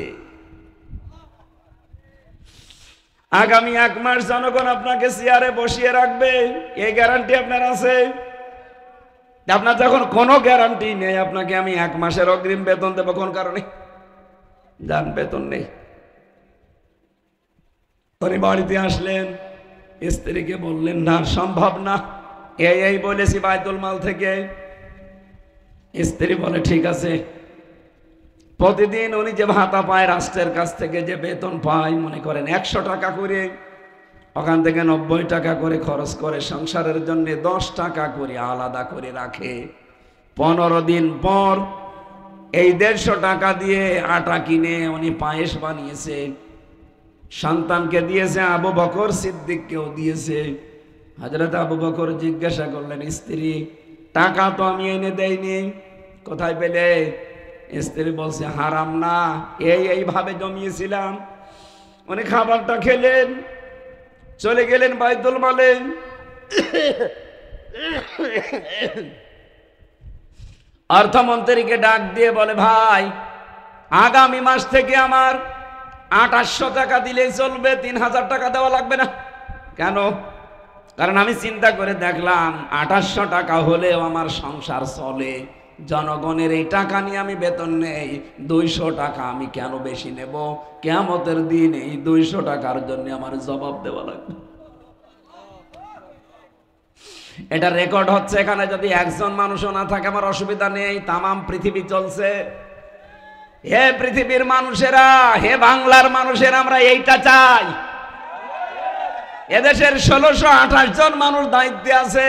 [SPEAKER 1] আগামী 1 মাস জনগণ আপনাকে চেয়ারে বসিয়ে রাখবে, এই গ্যারান্টি আপনার আছে? আপনার যখন কোনো গ্যারান্টি নেই, আপনাকে আমি 1 মাসের অগ্রিম বেতন দেবো কোন কারণে? যান, বেতন নেই। উনি বাড়িতে আসলেন, স্ত্রীকে বললেন, না সম্ভব না, এই বলেছি বাইতুল মাল থেকে। স্ত্রী বলে, ঠিক আছে। প্রতিদিন উনি যে ভাতা পায় রাষ্ট্রের কাছ থেকে, যে বেতন পায়, মনে করেন 100 টাকা করে, ওখান থেকে 90 টাকা করে খরচ করে সংসারের জন্য 10 টাকা করে আলাদা করে রাখে। 15 দিন পর এই 150 টাকা দিয়ে আটা কিনে উনি পায়েস বানিয়েছে, সন্তানকে দিয়েছে, আবু বকর সিদ্দিককেও দিয়েছে। হযরত আবু বকর জিজ্ঞাসা করলেন, স্ত্রী টাকা তো আমি এনে দেইনি, কোথায় পেলে? স্ত্রী বলছে, হারাম না, এইভাবে জমিয়েছিলাম। উনি খাবারটা খেলেন, চলে গেলেন বাইতুল মালে। অর্থমন্ত্রীকে ডাক দিয়ে বলে, ভাই আগামী মাস থেকে আমার 2800 টাকা দিলেই চলবে, 3000 টাকা দেওয়া লাগবে না। কেন? কারণ আমি চিন্তা করে দেখলাম 2800 টাকা হলেও আমার সংসার চলে, জনগণের এই টাকা নিয়ে আমি বেতন নেই, 200 টাকা আমি কেন বেশি নেব? কিয়ামতের দিন এই 200 টাকার জন্য আমার জবাব দেওয়া লাগবে। এটা রেকর্ড হচ্ছে এখানে, যদি একজন মানুষও না থাকে আমার অসুবিধা নেই, তামাম পৃথিবী চলছে। হে পৃথিবীর মানুষেরা, হে বাংলার মানুষেরা, আমরা এইটা চাই। এদেশের 1628 জন মানুষ দায়িত্বে আছে,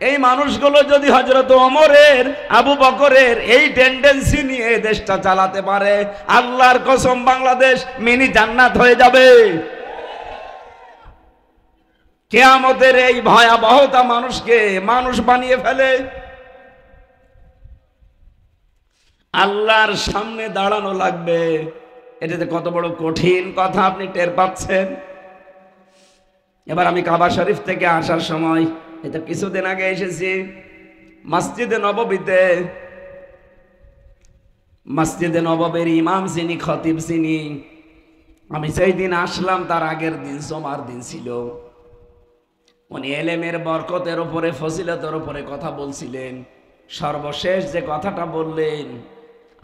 [SPEAKER 1] এই মানুষগুলো যদি হযরত ওমরের, আবু বকরের এই টেন্ডেন্সি নিয়ে দেশটা চালাতে পারে, আল্লাহর কসম বাংলাদেশ মিনি জান্নাত হয়ে যাবে। কিয়ামতের এই ভয়াবহতা মানুষকে মানুষ বানিয়ে ফেলে। আল্লাহর সামনে দাঁড়ানো লাগবে, এটাতে কত বড় কঠিন কথা আপনি টের পাচ্ছেন। এবার আমি কাবা শরীফ থেকে আসার সময়, এটা কিছুদিন আগে এসেছি, মসজিদে নববীতে, মসজিদে নববীর ইমাম যিনি, খতিব যিনি, আমি সেই দিন আসলাম তার আগের দিন জুমার দিন ছিল। উনি এলেমের বরকতের উপরে, ফজিলতের উপরে কথা বলছিলেন। সর্বশেষ যে কথাটা বললেন,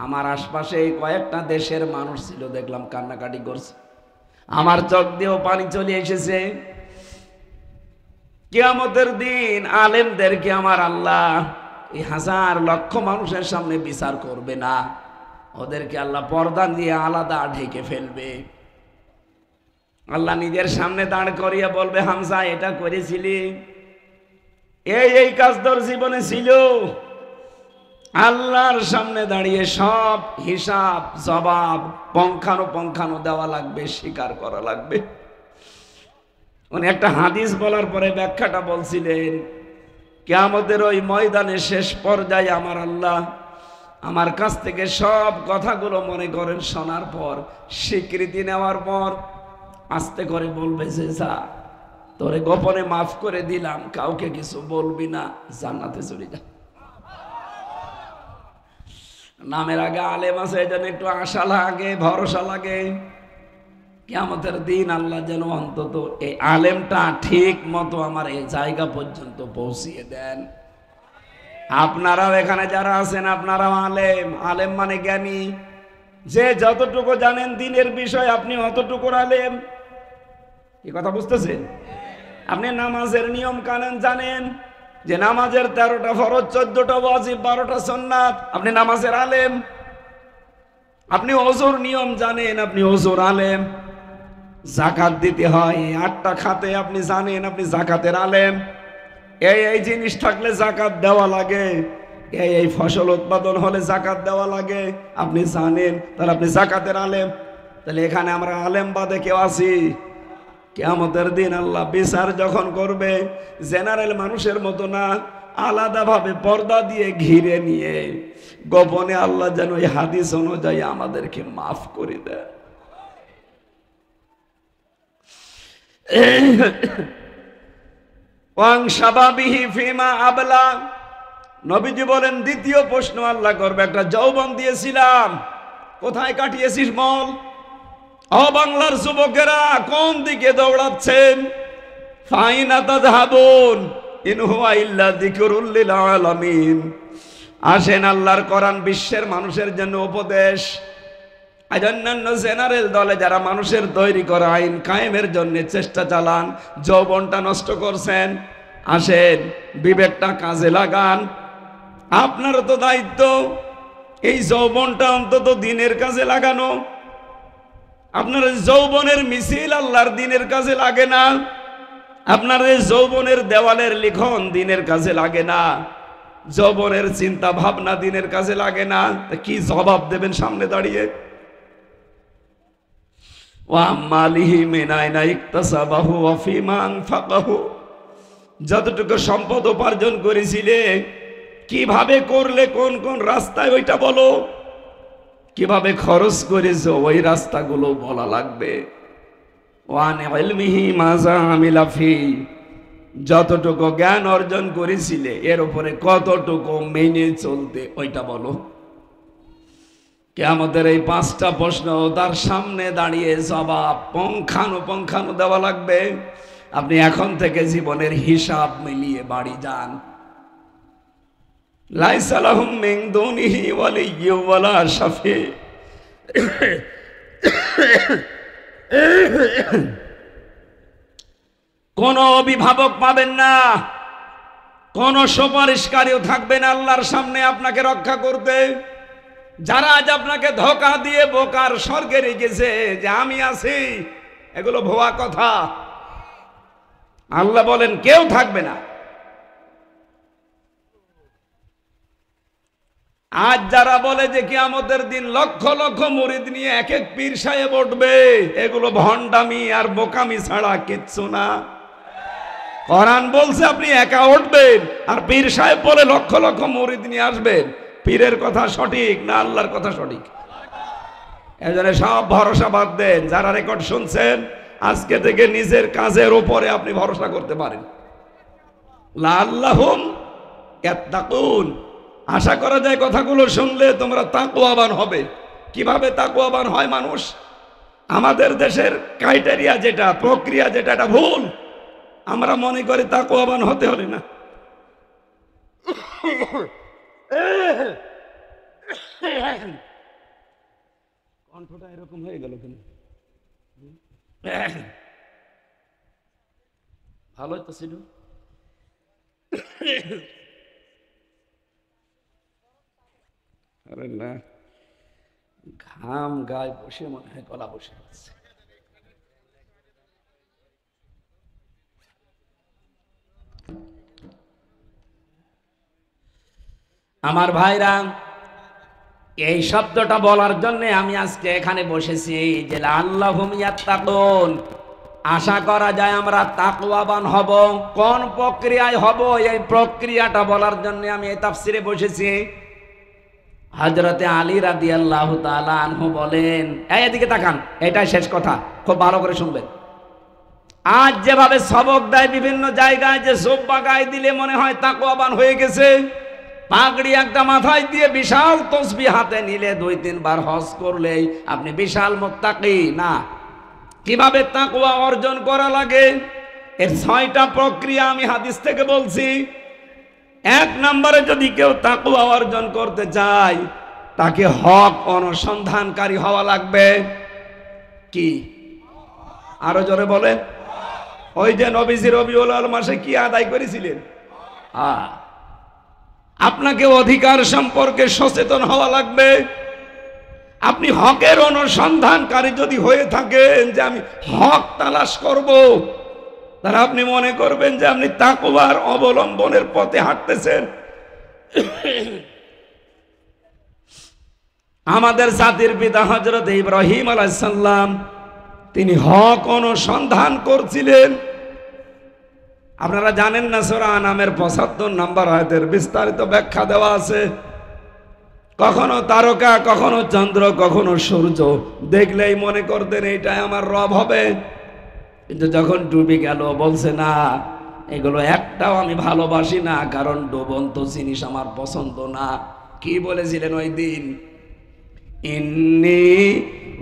[SPEAKER 1] আমার আশপাশে কয়েকটা দেশের মানুষ ছিল, দেখলাম কান্নাকাটি করছে, আমার চোখ দিয়েও পানি চলে এসেছে। কিয়ামতের দিন আলেমদেরকে আমার আল্লাহ এই 1000 লক্ষ মানুষের সামনে বিচার করবে না, ওদেরকে আল্লাহ পর্দা দিয়ে আলাদা ঢেকে ফেলবে। আল্লাহ নিজের সামনে দাঁড় করিয়ে বলবে, হামজা এটা করেছিলি, এই কাজ তোর জীবনে ছিল। আল্লাহর সামনে দাঁড়িয়ে সব হিসাব জবাব পঙ্খানো দেওয়া লাগবে, স্বীকার করা লাগবে। উনি একটা হাদিস বলার পরে ব্যাখ্যাটা বলছিলেন, কিয়ামতের ওই ময়দানে শেষ পর্যায়ে আমার আল্লাহ আমার কাছ থেকে সব কথাগুলো মনে করেন শোনার পর, স্বীকৃতি নেওয়ার পর আস্তে করে বলবে যে, যা তোরে গোপনে মাফ করে দিলাম, কাউকে কিছু বলবি না, জান্নাতে চলে যা। নামের আগে আলেম আছে, এই জন্য একটু আশা লাগে, ভরসা লাগে। কিয়ামতের দিন আল্লাহ যেন অন্তত এই আলেমটা ঠিক মতো আমার এই জায়গা পর্যন্ত পৌঁছিয়ে দেন। আপনারাও এখানে যারা আছেন, আপনারাও আলেম। আলেম মানে জ্ঞানী, যে যতটুকু জানেন দিনের বিষয় আপনি অতটুকু আলেম। এই কথা বুঝতেছেন? আপনি নামাজের নিয়ম কানুন জানেন, যে নামাজের 13টা ফরজ, 14টা ওয়াজিব, 12টা সুন্নাত, আপনি নামাজের আলেম। আপনি ওযুর নিয়ম জানেন, আপনি ওযুর আলেম। জাকাত দিতে হয়। এই 8টা খাতে আপনি জানেন, আপনি জাকাতের আলেম, এই জিনিস থাকলে জাকাত দেওয়া লাগে, এই ফসল উৎপাদন হলে জাকাত দেওয়া লাগে, আপনি জানেন, তাহলে আপনি জাকাতের আলেম। তাহলে এখানে আমরা আলেম বাদে কেউ আছি? কিয়ামতের দিন আল্লাহ বিচার যখন করবে, জেনারেল মানুষের মতো না, আলাদাভাবে পর্দা দিয়ে ঘিরে নিয়ে গোপনে আল্লাহ যেন এই হাদিস অনুযায়ী আমাদেরকে মাফ করে দেয়। নবীজি বলেন, দ্বিতীয় প্রশ্ন আল্লাহ করবে, একটা যৌবন দিয়েছিলাম, কোথায় কাটিয়েছিস বল? ও বাংলার যুবকেরা, কোন দিকে দৌড়াচ্ছেন? ফাইনা তাযহাবুন ইন হুয়া ইল্লা যিকরুল লিল আলামিন। আসেন, আল্লাহর কোরআন বিশ্বের মানুষের জন্য উপদেশ। আজ অন্যান্য জেনারেল দলে যারা মানুষের তৈরি করা আইন কায়েমের জন্য চেষ্টা চালান, যৌবনটা নষ্ট করছেন। আসেন, বিবেকটা কাজে লাগান। আপনারও তো দায়িত্ব এই যৌবনটা অন্তত দিনের কাজে লাগানো। আপনার যৌবনের মিছিল আল্লাহর দিনের কাজে লাগে না, আপনার যৌবনের দেওয়ালের লিখন দিনের কাজে লাগে না, যৌবনের চিন্তা ভাবনা দিনের কাজে লাগে না। কি জবাব দেবেন সামনে দাঁড়িয়ে? যতটুকু সম্পদ উপার্জন করেছিলে কিভাবে করলে, কোন কোন রাস্তায়, ওইটা বলো। কিভাবে খরচ করেছ ওই রাস্তাগুলো বলা লাগবে। যতটুকু জ্ঞান অর্জন করেছিলে এর উপরে কতটুকু মেনে চলতে, ওইটা বলো। কিয়ামতের এই 5টা প্রশ্ন তার সামনে দাঁড়িয়ে জবাব পুঙ্খানুপুঙ্খানু দেওয়া লাগবে। আপনি এখন থেকে জীবনের হিসাব মিলিয়ে বাড়ি যান। লাইসা লাহুম মিন দুনিহি ওয়ালিয়্যুন ওয়ালা শাফি। কোন অভিভাবক পাবেন না, কোন সুপারিশকারীও থাকবে না আল্লাহর সামনে আপনাকে রক্ষা করতে। যারা আজ আপনাকে ধোঁকা দিয়ে বোকার স্বর্গে রেখেছে যে আমি আছি, এগুলো ভুয়া কথা। আল্লাহ বলেন কেউ থাকবে না। আজ যারা বলে যে কিয়ামতের দিন লক্ষ লক্ষ মুরিদ নিয়ে এক এক পীর সাহেব উঠবে, এগুলো ভণ্ডামি আর বোকামি ছাড়া কিচ্ছু না। কোরআন বলছে আপনি একা উঠবেন, আর পীর সাহেব বলে লক্ষ লক্ষ মুরিদ নিয়ে আসবেন। পীরের কথা সঠিক না আল্লাহর কথা সঠিক? এজন্য সব ভরসা বাদ দেন। যারা রেকর্ড শুনছেন, আজকে থেকে নিজের কাজের উপরে আপনি ভরসা করতে পারেন। লাআল্লাহুম ইয়াত্তাকুন। আশা করা যায় কথাগুলো শুনলে তোমরা তাকওয়াবান হবে। কিভাবে তাকওয়াবান হয় মানুষ? আমাদের দেশের ক্রাইটেরিয়া যেটা, প্রক্রিয়া যেটা, এটা ভুল। আমরা মনে করি তাকওয়াবান হতে হলে না। কণ্ঠটা এরকম হয়ে গেল কেন? ভালোই তো ছিল। আরে না, ঘাম গায়ে বসে মনে হয় গলা বসে যাচ্ছে। আমার ভাইরা, এই শব্দটা বলার জন্য আমি আজকে এখানে বসেছি যে লাআল্লাহুম ইয়াত্তাকুন। আশা করা যায় আমরা তাকওয়াবান হব। কোন প্রক্রিয়ায় হব, এই প্রক্রিয়াটা বলার জন্য আমি এই তাফসিরে বসেছি। হযরতে আলী রাদিয়াল্লাহু তাআলা আনহু বলেন, এদিকে তাকান, এটাই শেষ কথা, খুব ভালো করে শুনবেন। আজ যেভাবে সবক দেয় বিভিন্ন জায়গায়, যে জুব্বা গায়ে দিলে মনে হয় তাকওয়াবান হয়ে গেছে, পাগড়ি একটা মাথায় দিয়ে বিশাল তসবিহ হাতে নিলে 2-3 বার হজ করলেই আপনি বিশাল মুত্তাকি না। কিভাবে তাকওয়া অর্জন করা লাগে, এর 6টা প্রক্রিয়া আমি হাদিস থেকে বলছি। 1 নম্বরে যদি কেউ তাকওয়া অর্জন করতে চায়, তাকে হক অনুসন্ধানকারী হওয়া লাগবে। কি? আরো জোরে বলেন। ওই যে নবীজি রবিউল আউয়াল মাসে কি আদায় করেছিলেন? আপনাকে অধিকার সম্পর্কে সচেতন হওয়া লাগবে। আপনি হকের অনুসন্ধানকারী যদি হয়ে থাকেন যে আমি হক তালাশ করব, তাহলে আপনি মনে করবেন যে আপনি তাকওয়ার অবলম্বনের পথে হাঁটতেছেন। আমাদের জাতির পিতা হযরত ইব্রাহিম আলাইহিস সালাম তিনি হক অনুসন্ধান করছিলেন। আপনারা জানেন না, সূরা আনামের ৭৫ নম্বর আয়াতের বিস্তারিত ব্যাখ্যা দেওয়া আছে। কখনো তারকা, কখনো চন্দ্র, কখনো সূর্য দেখলেই মনে করতেন এইটাই আমার রব হবে। কিন্তু যখন ডুবে গেল বলছে না, এগুলো একটাও আমি ভালোবাসি না, কারণ ডুবন্ত জিনিস আমার পছন্দ না। কি বলেছিলেন ওই দিন? ইন্নী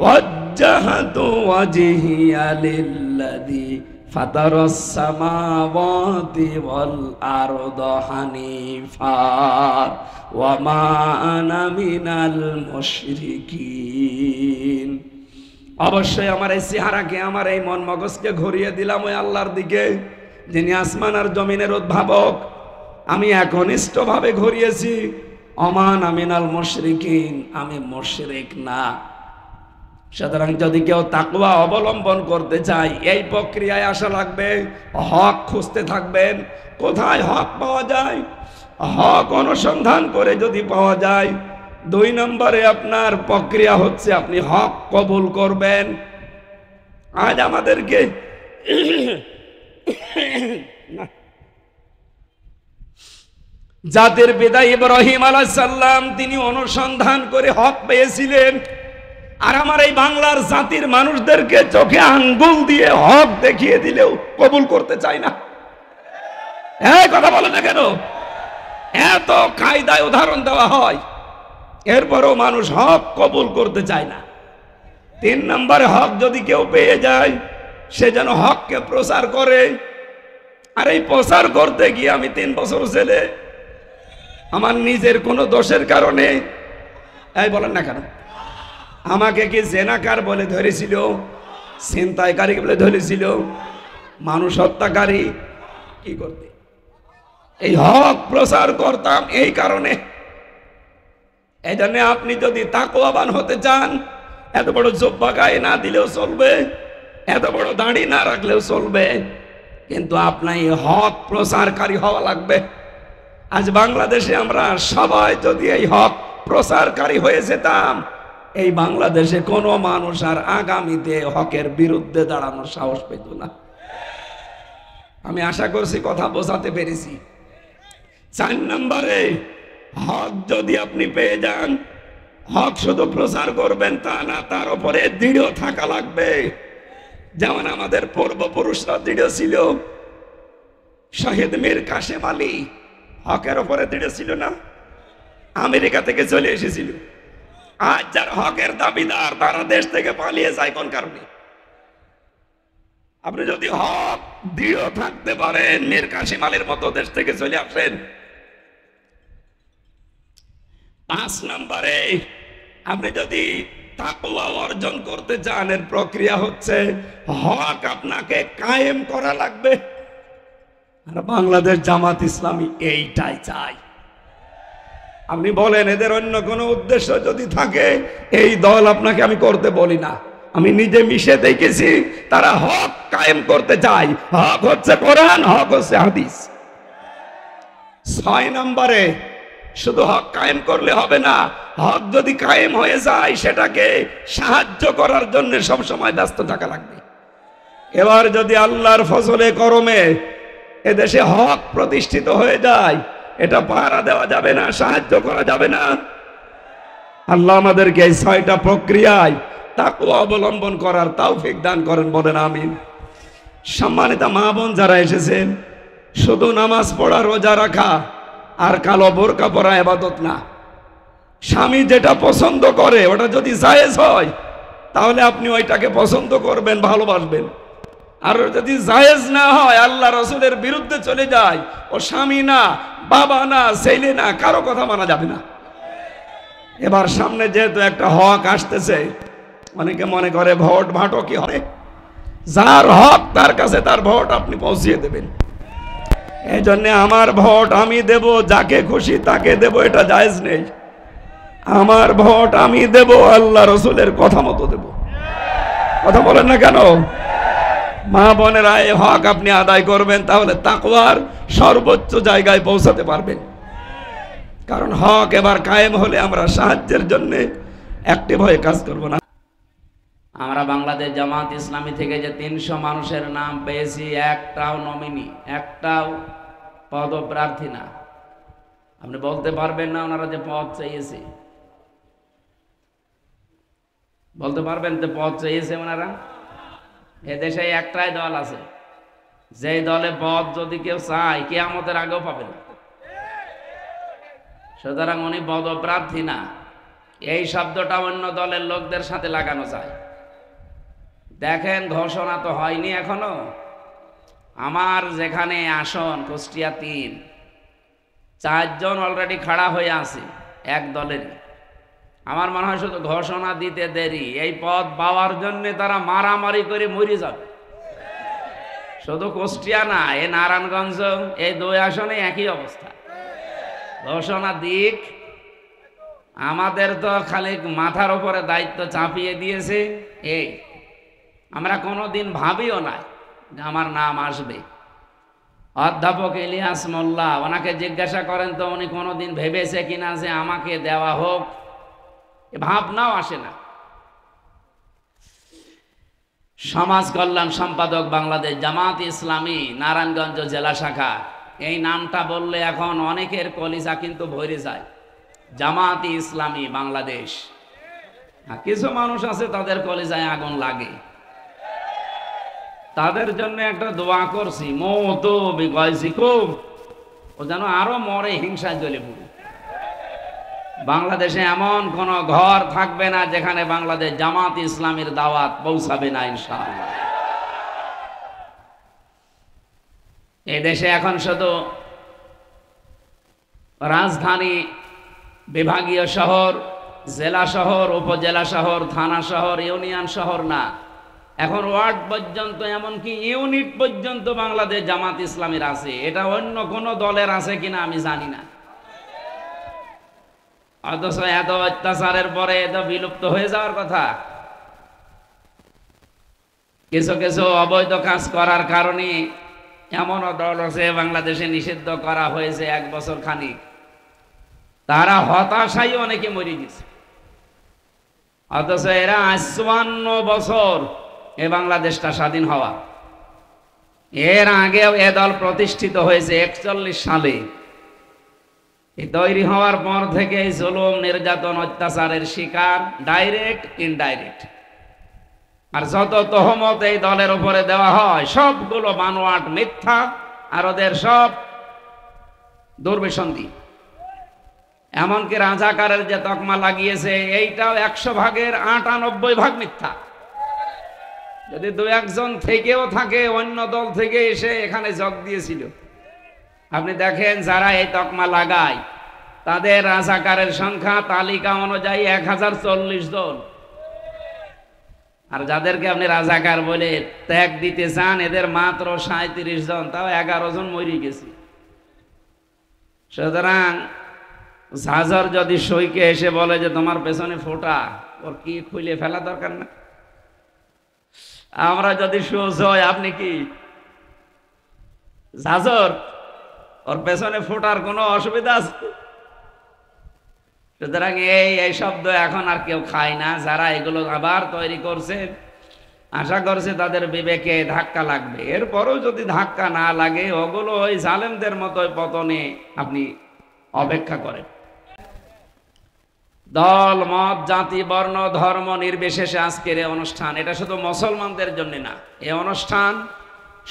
[SPEAKER 1] ওয়াজ্জাহতু ওয়াজহিয়া লিল্লাযী ফাতারাস সামাওয়াতি ওয়াল আরদা হানিফা ওয়া মা আনা মিনাল মুশরিকিন। অবশ্যই আমার এই চেহারাকে, আমার এই মন মগজকে ঘুরিয়ে দিলাম ওই আল্লাহর দিকে, যিনি আসমান আর জমিনের উদ্ভাবক। আমি একনিষ্ঠভাবে ঘুরিয়েছি। অমান আমিনাল মুশরিকিন, আমি মুশরিক না। সুতরাং যদি কেউ তাকওয়া অবলম্বন করতে চায়, এই প্রক্রিয়ায় আসা লাগবে। হক খুঁজতে থাকবেন। কোথায় হক পাওয়া যায়? হক অনুসন্ধান করে যদি পাওয়া যায়, ২ নম্বরে আপনার প্রক্রিয়া হচ্ছে আপনি হক কবুল করবেন। আজ আমাদেরকে জাতির পিতা ইব্রাহিম আলাইহিস সালাম তিনি অনুসন্ধান করে হক পেয়েছিলেন, আর আমার এই বাংলার জাতির মানুষদেরকে চোখে আঙ্গুল দিয়ে হক দেখিয়ে দিলেও কবুল করতে চায় না। এই কথা বলে না কেন? এত কায়দায় উদাহরণ দেওয়া হয়, এরপরও মানুষ হক কবুল করতে চায় না। ৩ নম্বরে হক যদি কেউ পেয়ে যায়, সে যেন হককে প্রচার করে। আর এই প্রচার করতে গিয়ে আমি ৩ বছর ছেলে, আমার নিজের কোনো দোষের কারণে, এই বলেন না কেন, আমাকে কি জেনাকার বলে ধরেছিল, ছিনতাইকারী বলে ধরেছিল, মানুষ হত্যাকারী? কি করতে? এই হক প্রচার করতাম এই কারণে। এই জন্য আপনি যদি তাকওয়াবান হতে চান, এত বড় জুব্বা গায়ে না দিলেও চলবে, এত বড় দাড়ি না রাখলেও চলবে, কিন্তু আপনার এই হক প্রচারকারী হওয়া লাগবে। আজ বাংলাদেশে আমরা সবাই যদি এই হক প্রচারকারী হয়ে যেতাম, এই বাংলাদেশে কোনো মানুষ আর আগামীতে হকের বিরুদ্ধে দাঁড়ানোর সাহস পেত না। আমি আশা করছি কথা বোঝাতে পেরেছি। ৪ নম্বরে হক যদি আপনি পেয়ে যান, হক শুধু প্রচার করবেন তা না, তার উপরে দৃঢ় থাকা লাগবে। যেমন আমাদের পূর্বপুরুষরা দৃঢ় ছিল। শহীদ মীর কাসেম আলী হকের উপরে দৃঢ় ছিল না? আমেরিকা থেকে চলে এসেছিল। আজ যার হকের দাবিদার, তারা দেশ থেকে পালিয়ে যায় কোন কারণে? আপনি যদি হক দৃঢ় থাকতে পারেন, মীর কাসেম আলীর মতো দেশ থেকে চলে আসেন। ৫ নম্বরে আপনি যদি তাকওয়া অর্জন করতে চান, এর প্রক্রিয়া হচ্ছে হক আপনাকে কায়েম করা লাগবে। আর বাংলাদেশ জামাত ইসলামী এইটাই চায়। আপনি বলেন এদের অন্য কোনো উদ্দেশ্য যদি থাকে, এই দল আপনাকে আমি করতে বলি না, আমি নিজে মিশে দেখেছি, তারা হক কায়েম করতে চায়। হক হচ্ছে কোরআন, হক হচ্ছে হাদিস। ৬ নম্বরে শুধু হক কায়েম করলে হবে না, হক যদি কায়েম হয়ে যায় সেটাকে সাহায্য করার জন্য সবসময় ব্যস্ত থাকা লাগবে। এবার যদি আল্লাহর ফজলে করমে এদেশে হক প্রতিষ্ঠিত হয়ে যায়, এটা পাহারা দেওয়া যাবে না, সাহায্য করা যাবে না। আল্লাহ আমাদেরকে এই ৬টা প্রক্রিয়ায় তাকওয়া অবলম্বন করার তৌফিক দান করেন, বলেন আমিন। সম্মানিত মা বোন যারা এসেছেন, শুধু নামাজ পড়া, রোজা রাখা আর কালো বোরকা পরা ইবাদত না। স্বামী যেটা পছন্দ করে ওটা যদি জায়েজ হয়, তাহলে আপনি ওইটাকে পছন্দ করবেন, ভালোবাসবেন। আর যদি জায়েজ না হয়, আল্লাহ রাসূলের বিরুদ্ধে চলে যায়, ও স্বামী না, বাবা না, ছেলে না, কারো কথা মানা যাবে না। এবার সামনে যেহেতু একটা হক আসতেছে, অনেকে মনে করে ভোট ভাটকি হবে। যার হক তার কাছে তার ভোট আপনি পৌঁছিয়ে দেবেন। এই জন্য আমার ভোট আমি দেব, যাকে খুশি তাকে দেব, এটা জায়েজ নেই। আমার ভোট আমি দেব, আল্লাহ রসুলের কথা মতো দেব। কথা বলেন না কেন? মা বোনেরা, এই হক আপনি আদায় করবেন, তাহলে তাকওয়ার সর্বোচ্চ জায়গায় পৌঁছাতে পারবেন। কারণ হক এবার কায়েম হলে আমরা সাহায্যের জন্য অ্যাক্টিভ হয়ে কাজ করব না। আমরা বাংলাদেশ জামাত ইসলামী থেকে যে 300 মানুষের নাম পেয়েছি, একটাও নমিনি, একটাও পদপ্রার্থী না। আপনি বলতে পারবেন না ওনারা যে পদ চেয়েছে? বলতে পারবেন যে পদ চেয়েছে ওনারা? এদেশে একটাই দল আছে, যেই দলে পদ যদি কেউ চায় কিয়ামতের আগেও পাবে না। সুতরাং উনি পদপ্রার্থী না। এই শব্দটা অন্য দলের লোকদের সাথে লাগানো যায়। দেখেন, ঘোষণা তো হয়নি এখনো। আমার যেখানে আসন কুষ্টিয়া 3, 4 জন অলরেডি খাড়া হয়ে আছে এক দলের। আমার মনে হয় শুধু ঘোষণা দিতে দেরি, এই পদ পাওয়ার জন্য তারা মারামারি করে মরে যাবে। শুধু কুষ্টিয়া না, এই নারায়ণগঞ্জ, এই 2 আসনে একই অবস্থা। ঘোষণা দিক, আমাদের তো খালি মাথার উপরে দায়িত্ব চাপিয়ে দিয়েছে। এই আমরা কোনোদিন ভাবিও না যে আমার নাম আসবে। অধ্যাপক ইলিয়াস মোল্লা, ওনাকে জিজ্ঞাসা করেন তো উনি কোনোদিন ভেবেছে কিনা যে আমাকে দেওয়া হোক? ভাবনাও আসে না। সমাজ কল্যাণ সম্পাদক বাংলাদেশ জামাত ইসলামী নারায়ণগঞ্জ জেলা শাখা, এই নামটা বললে এখন অনেকের কলিজা কিন্তু ভরে যায়। জামাত ইসলামী বাংলাদেশ, কিছু মানুষ আছে তাদের কলিজায় আগুন লাগে। তাদের জন্য একটা দোয়া করছি, মতো বিকয়ছি খুব, ও যেন আরো মরে হিংসায় জ্বলে পড়ে। বাংলাদেশে এমন কোন ঘর থাকবে না যেখানে বাংলাদেশ জামাত ইসলামের দাওয়াত পৌঁছাবে না ইনশাআল্লাহ। এই দেশে এখন শুধু রাজধানী, বিভাগীয় শহর, জেলা শহর, উপজেলা শহর, থানা শহর, ইউনিয়ন শহর না, এখন ওয়ার্ড পর্যন্ত, এমনকি ইউনিট পর্যন্ত বাংলাদেশ জামাত ইসলামের আছে। এটা অন্য কোন দলের আছে কিনা আমি জানি না। অথচ এত অত্যাচারের পরে এত বিলুপ্ত হয়ে যাওয়ার কথা। কিছু কিছু অবৈধ কাজ করার কারণে এমনও দল আছে বাংলাদেশে নিষিদ্ধ করা হয়েছে 1 বছর খানিক। তারা হতাশায় অনেকে মরে গেছে। অথচ এরা 54 বছর এ বাংলাদেশটা স্বাধীন হওয়া, এর আগেও এ দল প্রতিষ্ঠিত হয়েছে 41 সালে। তৈরি হওয়ার পর থেকে জুলুম, নির্যাতন, অত্যাচারের শিকার, ডাইরেক্ট ইনডাইরেক্ট। আর যত তহমত এই দলের উপরে দেওয়া হয় সবগুলো বানোয়াট, মিথ্যা, আর ওদের সব দুর্বিসন্ধি। এমনকি রাজাকারের যে তকমা লাগিয়েছে, এইটাও 100 ভাগের 98 ভাগ মিথ্যা। যদি 2-1 জন থেকেও থাকে অন্য দল থেকে এসে এখানে যোগ দিয়েছিল, আপনি দেখেন যারা এই তকমা লাগায় তাদের রাজাকারের সংখ্যা তালিকা অনুযায়ী 1040 জন। আর যাদেরকে আপনি রাজাকার বলে ত্যাগ দিতে চান, এদের মাত্র 37 জন, তাও 11 জন মরে গেছে। সুতরাং ঝাঁঝর যদি সইকে এসে বলে যে তোমার পেছনে ফোঁটা, ওর কি খুলে ফেলা দরকার না? আমরা যদি সোজ হয়, আপনি কি ঝাঁঝর, ওর পেছনে ফোটার কোনো অসুবিধা আছে? সুতরাং এই শব্দ এখন আর কেউ খায় না। যারা এগুলো আবার তৈরি করছে, আশা করছে তাদের বিবেকে ধাক্কা লাগবে। এরপরও যদি ধাক্কা না লাগে, ওগুলো ওই জালেমদের মতো পতনে আপনি অপেক্ষা করেন। দল, মত, জাতি, বর্ণ, ধর্ম নির্বিশেষে আজকের এই অনুষ্ঠান, এটা শুধু মুসলমানদের জন্য না। এই অনুষ্ঠান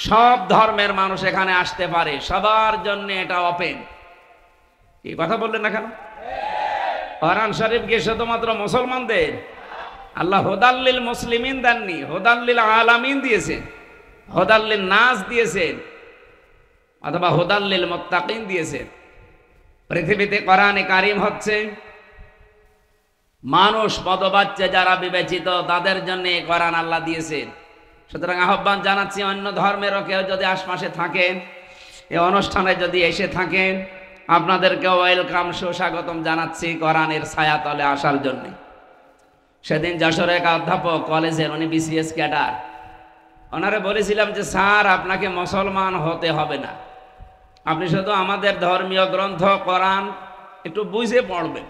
[SPEAKER 1] সব ধর্মের মানুষ এখানে আসতে পারে, সবার জন্য এটা ওপেন। এই কথা বললেন না কেন? কোরআন শরীফ কি শুধুমাত্র মুসলমানদের? আল্লাহ হুদাল্লিল মুসলিমিন দেননি, হুদাল্লিল আলামিন দিয়েছেন, হুদাল্লিল নাস দিয়েছেন, অথবা হুদাল্লিল মুত্তাকিন দিয়েছেন। পৃথিবীতে কোরআনে কারীম হচ্ছে মানুষ পদবাচ্য যারা বিবেচিত, তাদের জন্য এই কোরআন আল্লাহ দিয়েছেন। সুতরাং আহ্বান জানাচ্ছি, অন্য ধর্মেরও কেউ যদি আশপাশে থাকেন, এই অনুষ্ঠানে যদি এসে থাকেন, আপনাদেরকে ওয়েলকাম, সুস্বাগতম জানাচ্ছি কোরআনের ছায়াতলে আসার জন্য। সেদিন যশোরে এক অধ্যাপক কলেজের, উনি বিসিএস ক্যাডার, ওনারে বলেছিলাম যে স্যার আপনাকে মুসলমান হতে হবে না, আপনি শুধু আমাদের ধর্মীয় গ্রন্থ কোরআন একটু বুঝে পড়বেন,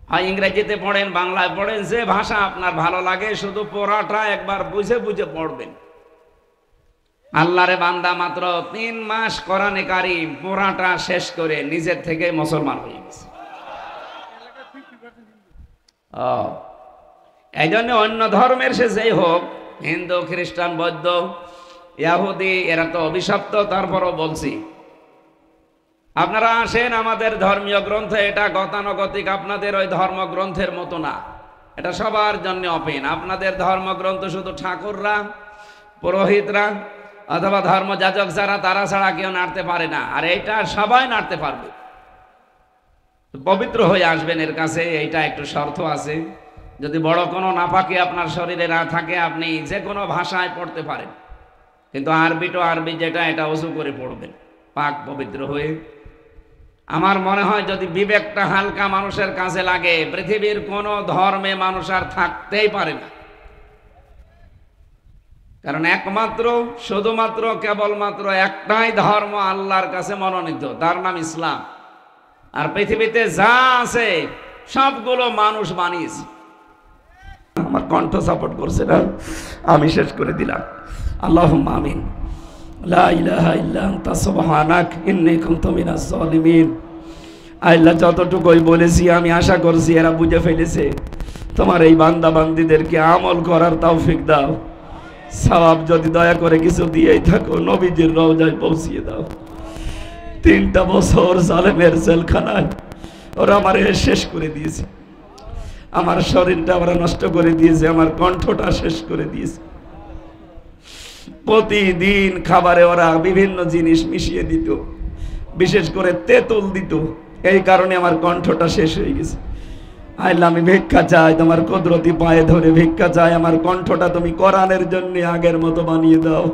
[SPEAKER 1] হয় ইংরেজিতে পড়েন, বাংলায় পড়েন, যে ভাষা আপনার ভালো লাগে, শুধু পড়াটা একবার বুঝে বুঝে পড়বেন। আল্লাহরে বান্দা মাত্র 3 মাস কোরআনে কারীম পড়াটা শেষ করে নিজের থেকে মুসলমান হয়ে গেছে। এই জন্য অন্য ধর্মের সে যেই হোক, হিন্দু, খ্রিস্টান, বৌদ্ধ, ইহুদি, এরা তো অভিশপ্ত। তারপরও বলছি, আপনারা আসেন আমাদের ধর্মীয় গ্রন্থ, এটা গতানুগতিক আপনাদের ওই ধর্মগ্রন্থের মতো না, এটা সবার জন্য ওপেন। আপনাদের ধর্মগ্রন্থ শুধু ঠাকুররা, পুরোহিতরা অথবা ধর্মযাজক যারা, তারা ছাড়া কেউ নাড়তে পারে না, আর এইটা সবাই নাড়তে পারবে। পবিত্র হয়ে আসবেন এর কাছে, এইটা একটু শর্ত আছে। যদি বড় কোনো নাপাকি আপনার শরীরে না থাকে, আপনি যে কোনো ভাষায় পড়তে পারেন, কিন্তু আরবি তো আরবি যেটা, এটা ওযু করে পড়বেন পাক পবিত্র হয়ে। আমার মনে হয় যদি বিবেকটা হালকা মানুষের কাছে লাগে, পৃথিবীর কোনো ধর্মে মানুষ আর থাকতেই পারে না। কারণ একমাত্র, শুধুমাত্র, কেবলমাত্র একটাই ধর্ম আল্লাহর কাছে মনোনীত, তার নাম ইসলাম। আর পৃথিবীতে যা আছে সবগুলো মানুষ বানিয়েছে। আমার কণ্ঠ সাপোর্ট করছে না, আমি শেষ করে দিলাম। আল্লাহুম্মা আমিন। লা ইলাহা ইল্লা আনতা সুবহানাক ইন্নী কুনতু মিনাজ জালিমিন। আল্লাহ, যতটুকুই বলেছি আমি আশা করছি এরা বুঝে ফেলেছে। তোমার এই বান্দা বান্দীদেরকে আমল করার তৌফিক দাও। সওয়াব যদি দয়া করে কিছু দিয়েই থাকো, নবীজির রওজায় পৌঁছিয়ে দাও। 3টা বছর জালেমের জেলখানায় ওরা আমার শেষ করে দিয়েছে, আমার শরীরটা ওরা নষ্ট করে দিয়েছে, আমার কণ্ঠটা শেষ করে দিয়েছে। প্রতিদিন খাবারে ওরা বিভিন্ন জিনিস মিশিয়ে দিত, বিশেষ করে তেঁতুল দিত, এই কারণে আমার কণ্ঠটা শেষ হয়ে গেছে। আল্লাহ, আমি ভিক্ষা চাই, তোমার কুদরতি পায়ে ধরে ভিক্ষা চাই, আমার কণ্ঠটা তুমি কোরআনের জন্য আগের মতো বানিয়ে দাও।